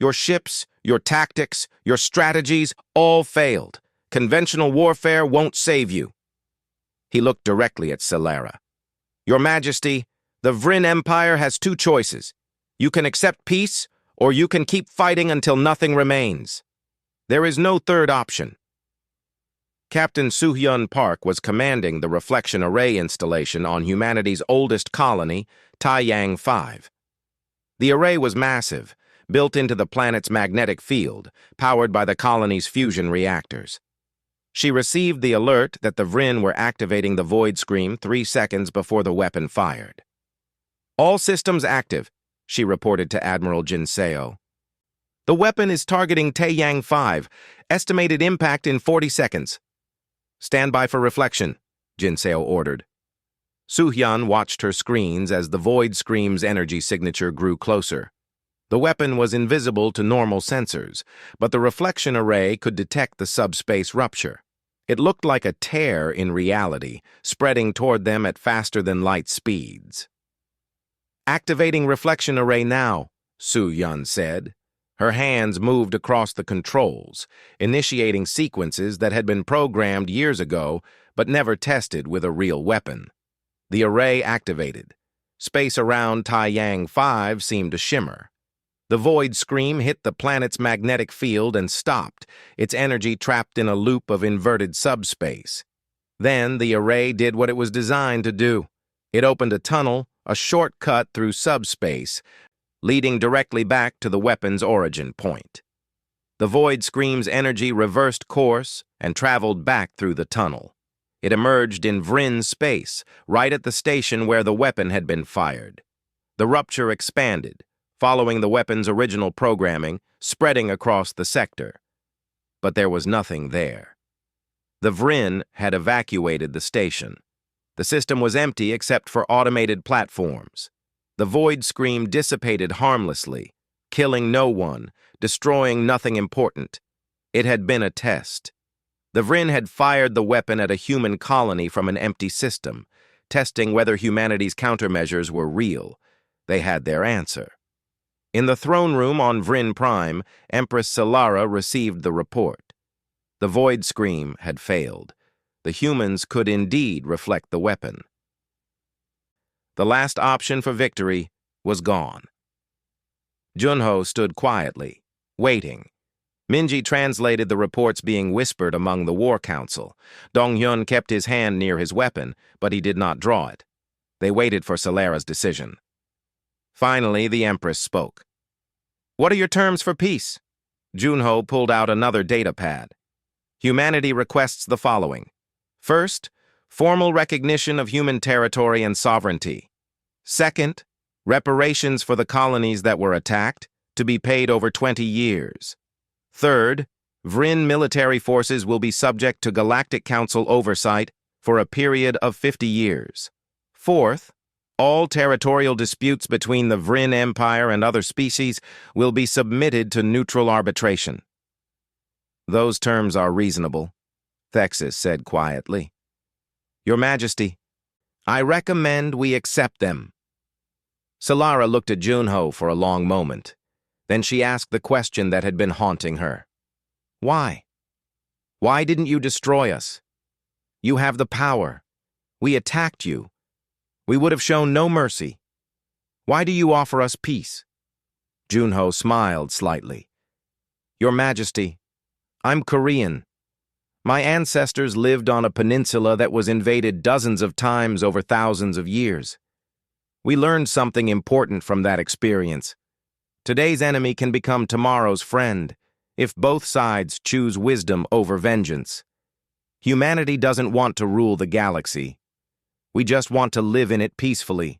Your ships, your tactics, your strategies all failed. Conventional warfare won't save you. He looked directly at Silara. Your Majesty, the Vrin Empire has two choices. You can accept peace, or you can keep fighting until nothing remains. There is no third option. Captain Soo-hyun Park was commanding the reflection array installation on humanity's oldest colony, Taiyang 5. The array was massive, built into the planet's magnetic field, powered by the colony's fusion reactors. She received the alert that the Vrin were activating the void scream 3 seconds before the weapon fired. All systems active, she reported to Admiral Jin Seo. The weapon is targeting Taiyang 5, estimated impact in 40 seconds. Stand by for reflection, Jin Seo ordered. Soo-hyun watched her screens as the void scream's energy signature grew closer. The weapon was invisible to normal sensors, but the reflection array could detect the subspace rupture. It looked like a tear in reality, spreading toward them at faster-than-light speeds. Activating reflection array now, Soo-hyun said. Her hands moved across the controls, initiating sequences that had been programmed years ago but never tested with a real weapon. The array activated. Space around Taiyang 5 seemed to shimmer. The void scream hit the planet's magnetic field and stopped, its energy trapped in a loop of inverted subspace. Then the array did what it was designed to do. It opened a tunnel, a shortcut through subspace, leading directly back to the weapon's origin point. The void scream's energy reversed course and traveled back through the tunnel. It emerged in Vrin space, right at the station where the weapon had been fired. The rupture expanded, following the weapon's original programming, spreading across the sector. But there was nothing there. The Vrin had evacuated the station. The system was empty except for automated platforms. The void scream dissipated harmlessly, killing no one, destroying nothing important. It had been a test. The Vrin had fired the weapon at a human colony from an empty system, testing whether humanity's countermeasures were real. They had their answer. In the throne room on Vrin Prime, Empress Solara received the report. The void scream had failed. The humans could indeed reflect the weapon. The last option for victory was gone. Junho stood quietly, waiting. Minji translated the reports being whispered among the War Council. Dong-hyun kept his hand near his weapon, but he did not draw it. They waited for Solara's decision. Finally, the Empress spoke. "What are your terms for peace?" Junho pulled out another datapad. Humanity requests the following. First, formal recognition of human territory and sovereignty. Second, reparations for the colonies that were attacked, to be paid over 20 years. Third, Vrin military forces will be subject to Galactic Council oversight for a period of 50 years. Fourth, all territorial disputes between the Vrin Empire and other species will be submitted to neutral arbitration. "Those terms are reasonable," Thexis said quietly. "Your Majesty, I recommend we accept them." Solara looked at Junho for a long moment. Then she asked the question that had been haunting her. "Why? Why didn't you destroy us? You have the power. We attacked you. We would have shown no mercy. Why do you offer us peace?" Junho smiled slightly. "Your Majesty, I'm Korean. My ancestors lived on a peninsula that was invaded dozens of times over thousands of years. We learned something important from that experience. Today's enemy can become tomorrow's friend if both sides choose wisdom over vengeance. Humanity doesn't want to rule the galaxy. We just want to live in it peacefully,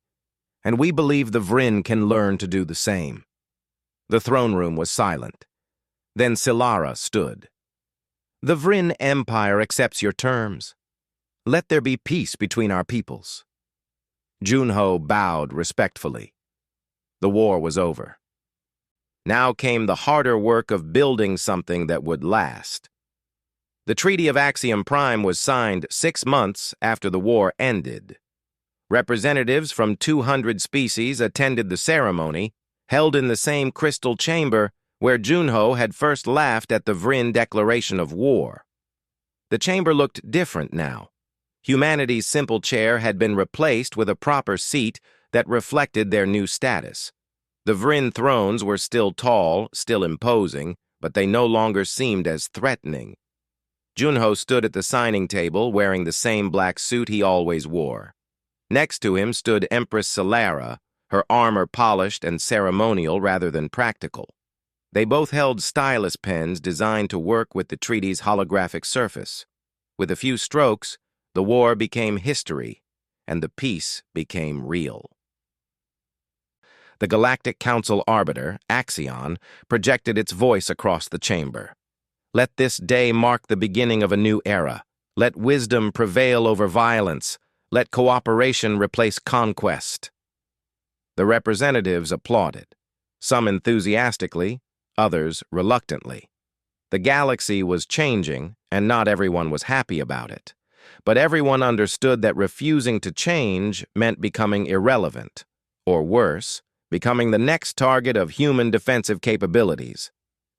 and we believe the Vrin can learn to do the same." The throne room was silent. Then Solara stood. "The Vrin Empire accepts your terms. Let there be peace between our peoples." Junho bowed respectfully. The war was over. Now came the harder work of building something that would last. The Treaty of Axiom Prime was signed 6 months after the war ended. Representatives from 200 species attended the ceremony, held in the same crystal chamber where Junho had first laughed at the Vrin declaration of war. The chamber looked different now. Humanity's simple chair had been replaced with a proper seat that reflected their new status. The Vryn thrones were still tall, still imposing, but they no longer seemed as threatening. Junho stood at the signing table wearing the same black suit he always wore. Next to him stood Empress Solara, her armor polished and ceremonial rather than practical. They both held stylus pens designed to work with the treaty's holographic surface. With a few strokes, the war became history, and the peace became real. The Galactic Council Arbiter, Axion, projected its voice across the chamber. Let this day mark the beginning of a new era. Let wisdom prevail over violence. Let cooperation replace conquest. The representatives applauded, some enthusiastically, others reluctantly. The galaxy was changing, and not everyone was happy about it. But everyone understood that refusing to change meant becoming irrelevant, or worse, becoming the next target of human defensive capabilities.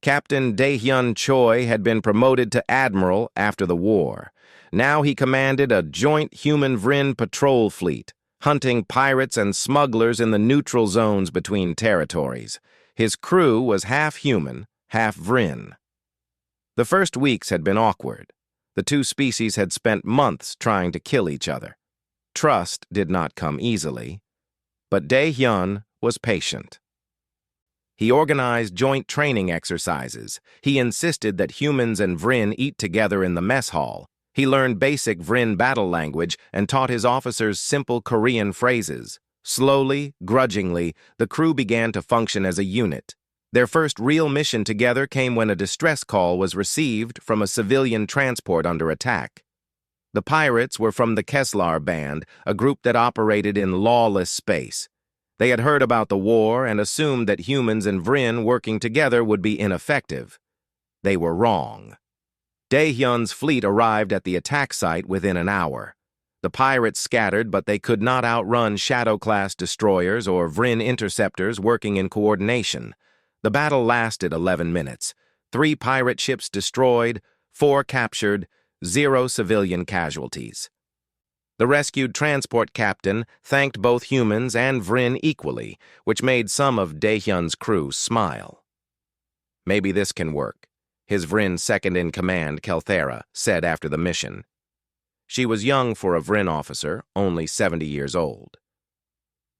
Captain Daehyun Choi had been promoted to admiral after the war. Now he commanded a joint human-Vryn patrol fleet, hunting pirates and smugglers in the neutral zones between territories. His crew was half human, half Vryn. The first weeks had been awkward. The two species had spent months trying to kill each other. Trust did not come easily, but Daehyun was patient. He organized joint training exercises. He insisted that humans and Vryn eat together in the mess hall. He learned basic Vryn battle language and taught his officers simple Korean phrases. Slowly, grudgingly, the crew began to function as a unit. Their first real mission together came when a distress call was received from a civilian transport under attack. The pirates were from the Kesslar Band, a group that operated in lawless space. They had heard about the war and assumed that humans and Vryn working together would be ineffective. They were wrong. Daehyun's fleet arrived at the attack site within an hour. The pirates scattered, but they could not outrun Shadow-class destroyers or Vryn interceptors working in coordination. The battle lasted 11 minutes. 3 pirate ships destroyed, 4 captured, 0 civilian casualties. The rescued transport captain thanked both humans and Vryn equally, which made some of Daehyun's crew smile. Maybe this can work, his Vryn second-in-command, Kelthera, said after the mission. She was young for a Vryn officer, only 70 years old.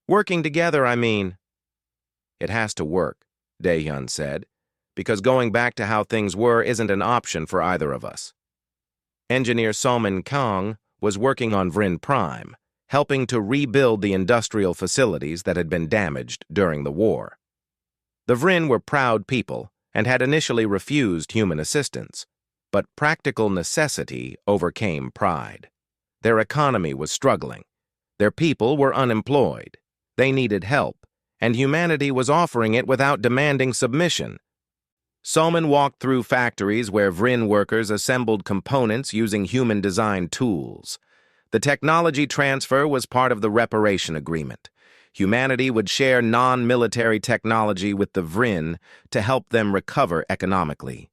Working together, I mean. It has to work, Daehyun said, because going back to how things were isn't an option for either of us. Engineer Salman Kang was working on Vryn Prime, helping to rebuild the industrial facilities that had been damaged during the war. The Vryn were proud people and had initially refused human assistance, but practical necessity overcame pride. Their economy was struggling. Their people were unemployed. They needed help, and humanity was offering it without demanding submission. Salman walked through factories where Vryn workers assembled components using human-designed tools. The technology transfer was part of the reparation agreement. Humanity would share non-military technology with the Vryn to help them recover economically.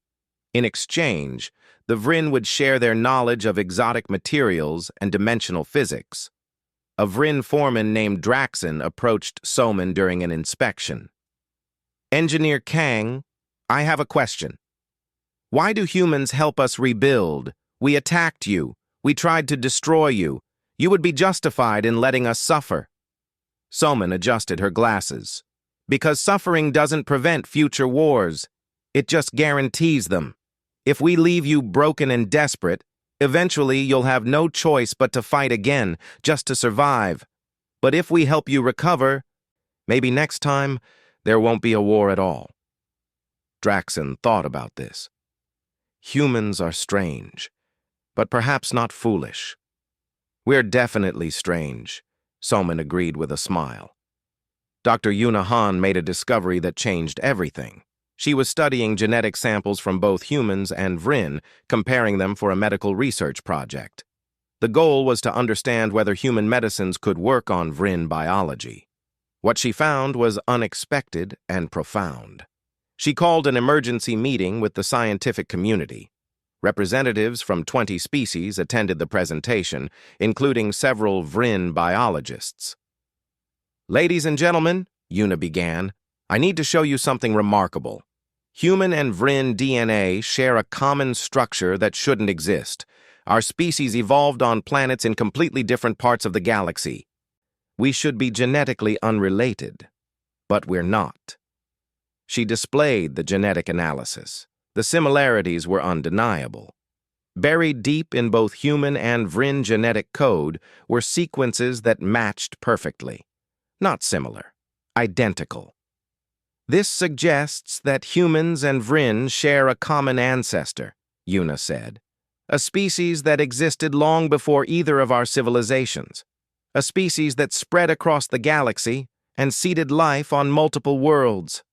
In exchange, the Vryn would share their knowledge of exotic materials and dimensional physics. A Vryn foreman named Draxon approached Salman during an inspection. Engineer Kang, I have a question. Why do humans help us rebuild? We attacked you. We tried to destroy you. You would be justified in letting us suffer. Salman adjusted her glasses. Because suffering doesn't prevent future wars. It just guarantees them. If we leave you broken and desperate, eventually you'll have no choice but to fight again, just to survive. But if we help you recover, maybe next time there won't be a war at all. Draxon thought about this. Humans are strange, but perhaps not foolish. We're definitely strange, Salman agreed with a smile. Dr. Yuna Han made a discovery that changed everything. She was studying genetic samples from both humans and Vryn, comparing them for a medical research project. The goal was to understand whether human medicines could work on Vryn biology. What she found was unexpected and profound. She called an emergency meeting with the scientific community. Representatives from 20 species attended the presentation, including several Vryn biologists. Ladies and gentlemen, Yuna began, I need to show you something remarkable. Human and Vryn DNA share a common structure that shouldn't exist. Our species evolved on planets in completely different parts of the galaxy. We should be genetically unrelated, but we're not. She displayed the genetic analysis. The similarities were undeniable. Buried deep in both human and Vryn genetic code were sequences that matched perfectly. Not similar, identical. This suggests that humans and Vryn share a common ancestor, Yuna said. A species that existed long before either of our civilizations. A species that spread across the galaxy and seeded life on multiple worlds.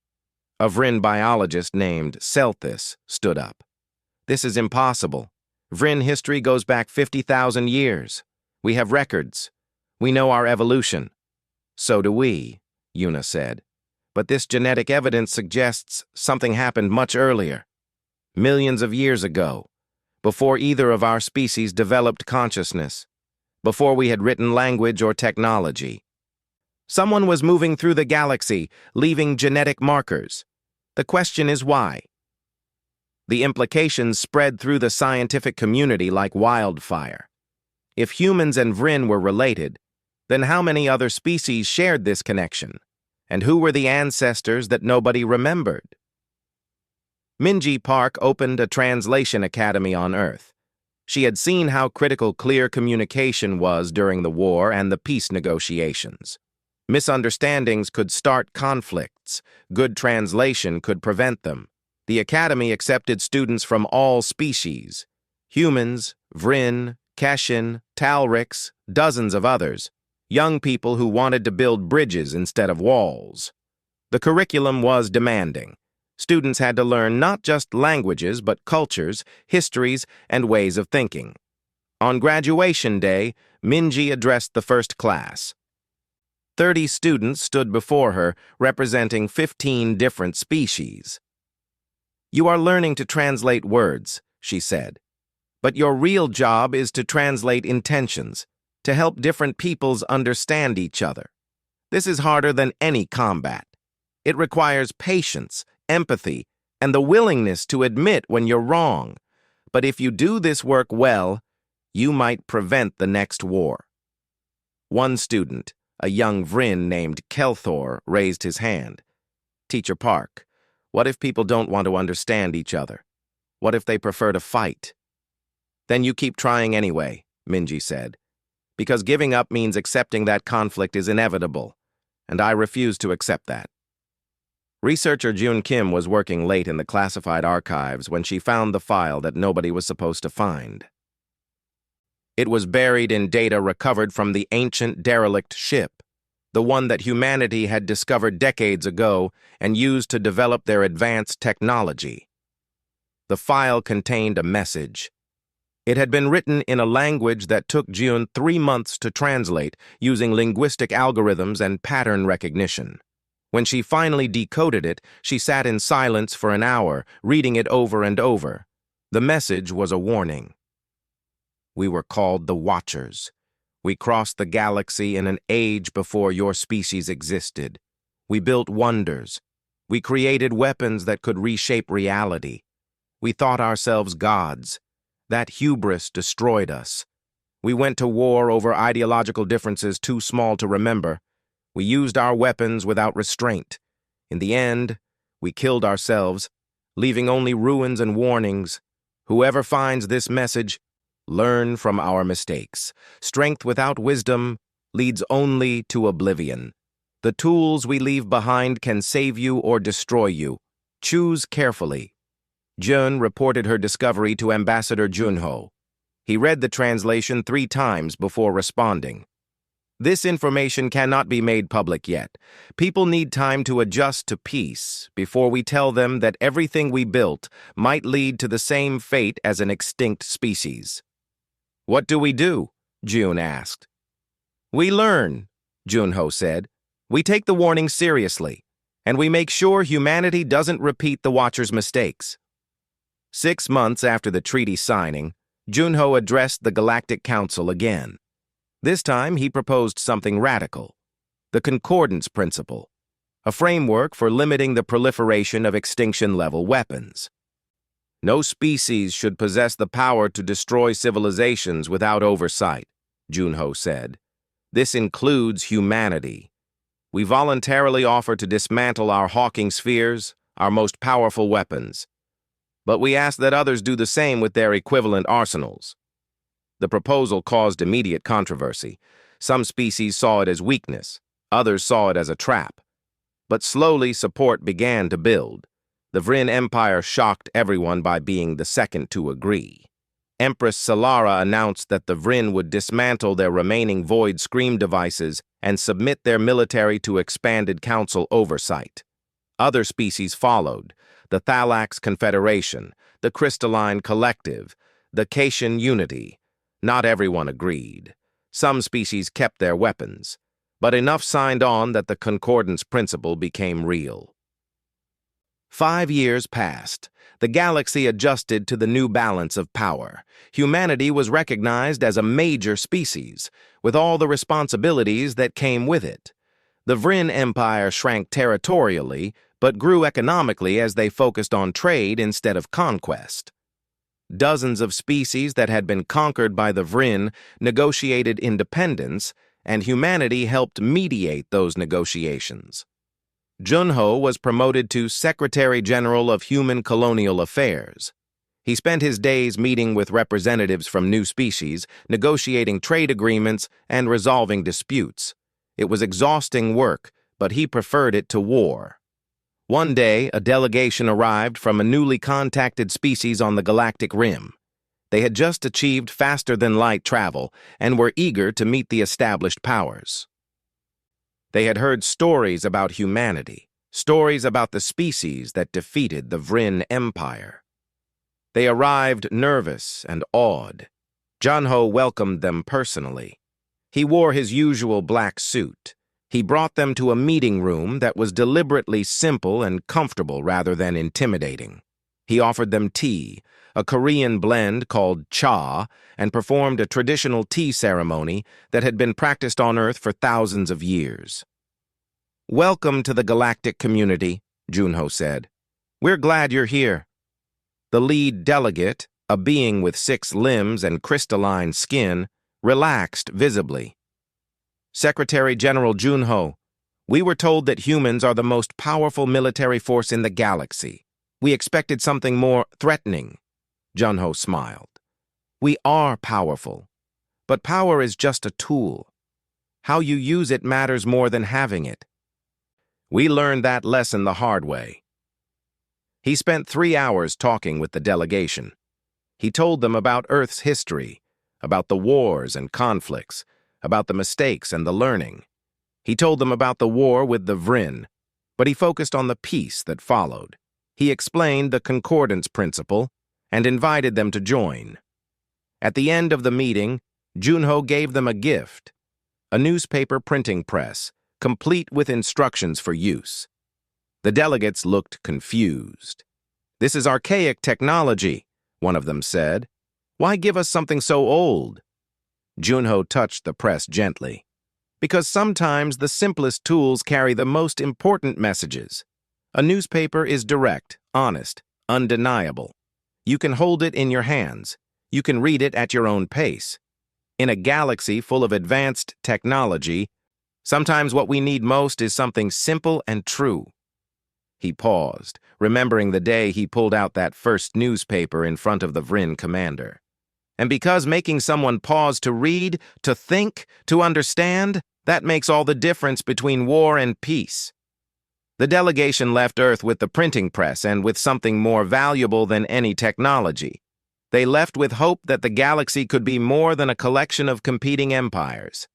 A Vryn biologist named Celthus stood up. This is impossible. Vryn history goes back 50,000 years. We have records. We know our evolution. So do we, Yuna said. But this genetic evidence suggests something happened much earlier. Millions of years ago, before either of our species developed consciousness, before we had written language or technology. Someone was moving through the galaxy, leaving genetic markers. The question is why? The implications spread through the scientific community like wildfire. If humans and Vryn were related, then how many other species shared this connection? And who were the ancestors that nobody remembered? Minji Park opened a translation academy on Earth. She had seen how critical clear communication was during the war and the peace negotiations. Misunderstandings could start conflicts. Good translation could prevent them. The academy accepted students from all species. Humans, Vryn, Keshin, Talrix, dozens of others. Young people who wanted to build bridges instead of walls. The curriculum was demanding. Students had to learn not just languages, but cultures, histories, and ways of thinking. On graduation day, Minji addressed the first class. 30 students stood before her, representing 15 different species. You are learning to translate words, she said. But your real job is to translate intentions, to help different peoples understand each other. This is harder than any combat. It requires patience, empathy, and the willingness to admit when you're wrong. But if you do this work well, you might prevent the next war. One student, a young Vryn named Kelthor, raised his hand. Teacher Park, what if people don't want to understand each other? What if they prefer to fight? Then you keep trying anyway, Minji said. Because giving up means accepting that conflict is inevitable, and I refuse to accept that. Researcher Jun Kim was working late in the classified archives when she found the file that nobody was supposed to find. It was buried in data recovered from the ancient derelict ship, the one that humanity had discovered decades ago and used to develop their advanced technology. The file contained a message. It had been written in a language that took June 3 months to translate using linguistic algorithms and pattern recognition. When she finally decoded it, she sat in silence for an hour, reading it over and over. The message was a warning. We were called the Watchers. We crossed the galaxy in an age before your species existed. We built wonders. We created weapons that could reshape reality. We thought ourselves gods. That hubris destroyed us. We went to war over ideological differences too small to remember. We used our weapons without restraint. In the end, we killed ourselves, leaving only ruins and warnings. Whoever finds this message, learn from our mistakes. Strength without wisdom leads only to oblivion. The tools we leave behind can save you or destroy you. Choose carefully. Jun reported her discovery to Ambassador Junho. He read the translation 3 times before responding. This information cannot be made public yet. People need time to adjust to peace before we tell them that everything we built might lead to the same fate as an extinct species. What do we do? Jun asked. We learn, Junho said. We take the warning seriously, and we make sure humanity doesn't repeat the Watcher's mistakes. 6 months after the treaty signing, Junho addressed the Galactic Council again. This time, he proposed something radical, the concordance principle. a framework for limiting the proliferation of extinction-level weapons. No species should possess the power to destroy civilizations without oversight, Junho said. This includes humanity. We voluntarily offer to dismantle our Hawking spheres, our most powerful weapons. But we ask that others do the same with their equivalent arsenals. The proposal caused immediate controversy. Some species saw it as weakness, others saw it as a trap. But slowly support began to build. The Vryn Empire shocked everyone by being the second to agree. Empress Solara announced that the Vryn would dismantle their remaining Void Scream devices and submit their military to expanded council oversight. Other species followed: the Thalax Confederation, the Crystalline Collective, the Cation Unity. Not everyone agreed. Some species kept their weapons, but enough signed on that the concordance principle became real. 5 years passed. The galaxy adjusted to the new balance of power. Humanity was recognized as a major species, with all the responsibilities that came with it. The Vryn Empire shrank territorially, but grew economically as they focused on trade instead of conquest. Dozens of species that had been conquered by the Vryn negotiated independence, and humanity helped mediate those negotiations. Junho was promoted to Secretary General of Human Colonial Affairs. He spent his days meeting with representatives from new species, negotiating trade agreements, and resolving disputes. It was exhausting work, but he preferred it to war. One day, a delegation arrived from a newly contacted species on the galactic rim. They had just achieved faster-than-light travel and were eager to meet the established powers. They had heard stories about humanity, stories about the species that defeated the Vryn Empire. They arrived nervous and awed. Junho welcomed them personally. He wore his usual black suit. He brought them to a meeting room that was deliberately simple and comfortable rather than intimidating. He offered them tea, a Korean blend called cha, and performed a traditional tea ceremony that had been practiced on Earth for thousands of years. "Welcome to the galactic community," Junho said. "We're glad you're here." The lead delegate, a being with 6 limbs and crystalline skin, relaxed visibly. "Secretary General Junho, we were told that humans are the most powerful military force in the galaxy. We expected something more threatening." Junho smiled. "We are powerful, but power is just a tool. How you use it matters more than having it. We learned that lesson the hard way." He spent 3 hours talking with the delegation. He told them about Earth's history, about the wars and conflicts, about the mistakes and the learning. He told them about the war with the Vryn, but he focused on the peace that followed. He explained the concordance principle and invited them to join. At the end of the meeting, Junho gave them a gift: a newspaper printing press, complete with instructions for use. The delegates looked confused. "This is archaic technology," one of them said. "Why give us something so old?" Junho touched the press gently. "Because sometimes the simplest tools carry the most important messages. A newspaper is direct, honest, undeniable. You can hold it in your hands. You can read it at your own pace. In a galaxy full of advanced technology, sometimes what we need most is something simple and true." He paused, remembering the day he pulled out that first newspaper in front of the Vryn commander. And because making someone pause to read, to think, to understand, that makes all the difference between war and peace. The delegation left Earth with the printing press and with something more valuable than any technology. They left with hope that the galaxy could be more than a collection of competing empires.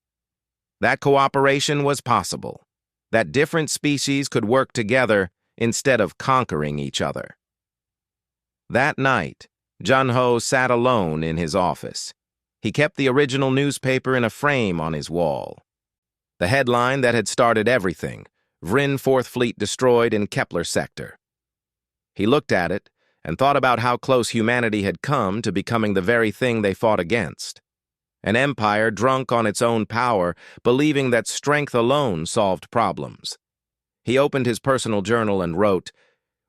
That cooperation was possible, that different species could work together instead of conquering each other. That night, Junho sat alone in his office. He kept the original newspaper in a frame on his wall. The headline that had started everything: Vryn 4th Fleet destroyed in Kepler sector. He looked at it and thought about how close humanity had come to becoming the very thing they fought against. An empire drunk on its own power, believing that strength alone solved problems. He opened his personal journal and wrote,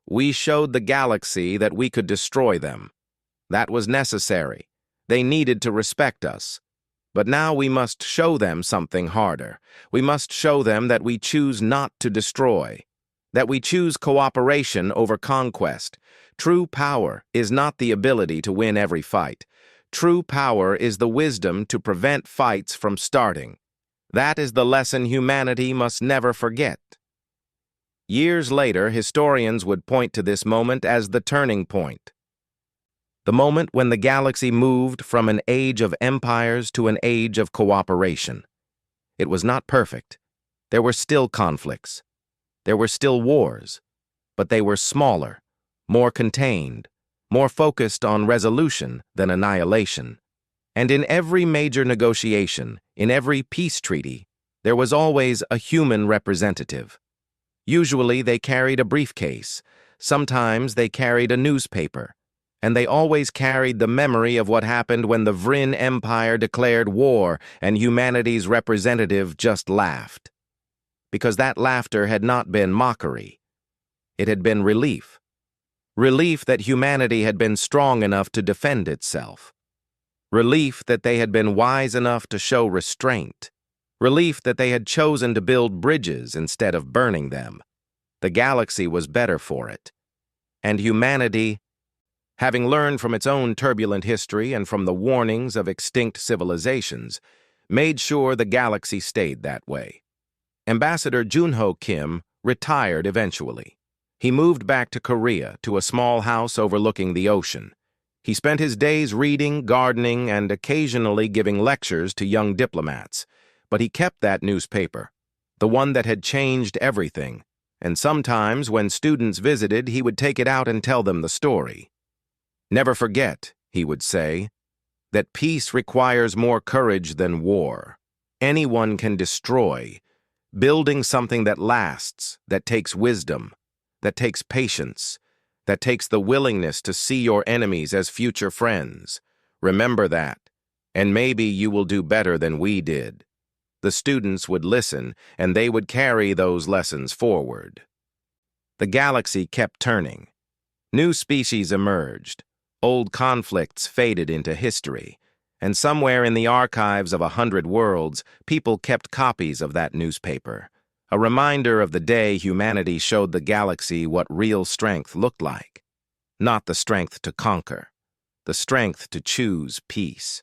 "We showed the galaxy that we could destroy them. That was necessary. They needed to respect us. But now we must show them something harder. We must show them that we choose not to destroy, that we choose cooperation over conquest. True power is not the ability to win every fight. True power is the wisdom to prevent fights from starting. That is the lesson humanity must never forget." Years later, historians would point to this moment as the turning point. The moment when the galaxy moved from an age of empires to an age of cooperation. It was not perfect. There were still conflicts. There were still wars. But they were smaller, more contained, more focused on resolution than annihilation. And in every major negotiation, in every peace treaty, there was always a human representative. Usually they carried a briefcase. Sometimes they carried a newspaper. And they always carried the memory of what happened when the Vryn Empire declared war and humanity's representative just laughed. Because that laughter had not been mockery. It had been relief. Relief that humanity had been strong enough to defend itself. Relief that they had been wise enough to show restraint. Relief that they had chosen to build bridges instead of burning them. The galaxy was better for it. And humanity, having learned from its own turbulent history and from the warnings of extinct civilizations, made sure the galaxy stayed that way. Ambassador Junho Kim retired eventually. He moved back to Korea to a small house overlooking the ocean. He spent his days reading, gardening, and occasionally giving lectures to young diplomats. But he kept that newspaper, the one that had changed everything, and sometimes when students visited, he would take it out and tell them the story. "Never forget," he would say, "that peace requires more courage than war. Anyone can destroy. Building something that lasts, that takes wisdom, that takes patience, that takes the willingness to see your enemies as future friends. Remember that, and maybe you will do better than we did." The students would listen, and they would carry those lessons forward. The galaxy kept turning. New species emerged. Old conflicts faded into history. And somewhere in the archives of 100 worlds, people kept copies of that newspaper. A reminder of the day humanity showed the galaxy what real strength looked like. Not the strength to conquer, the strength to choose peace.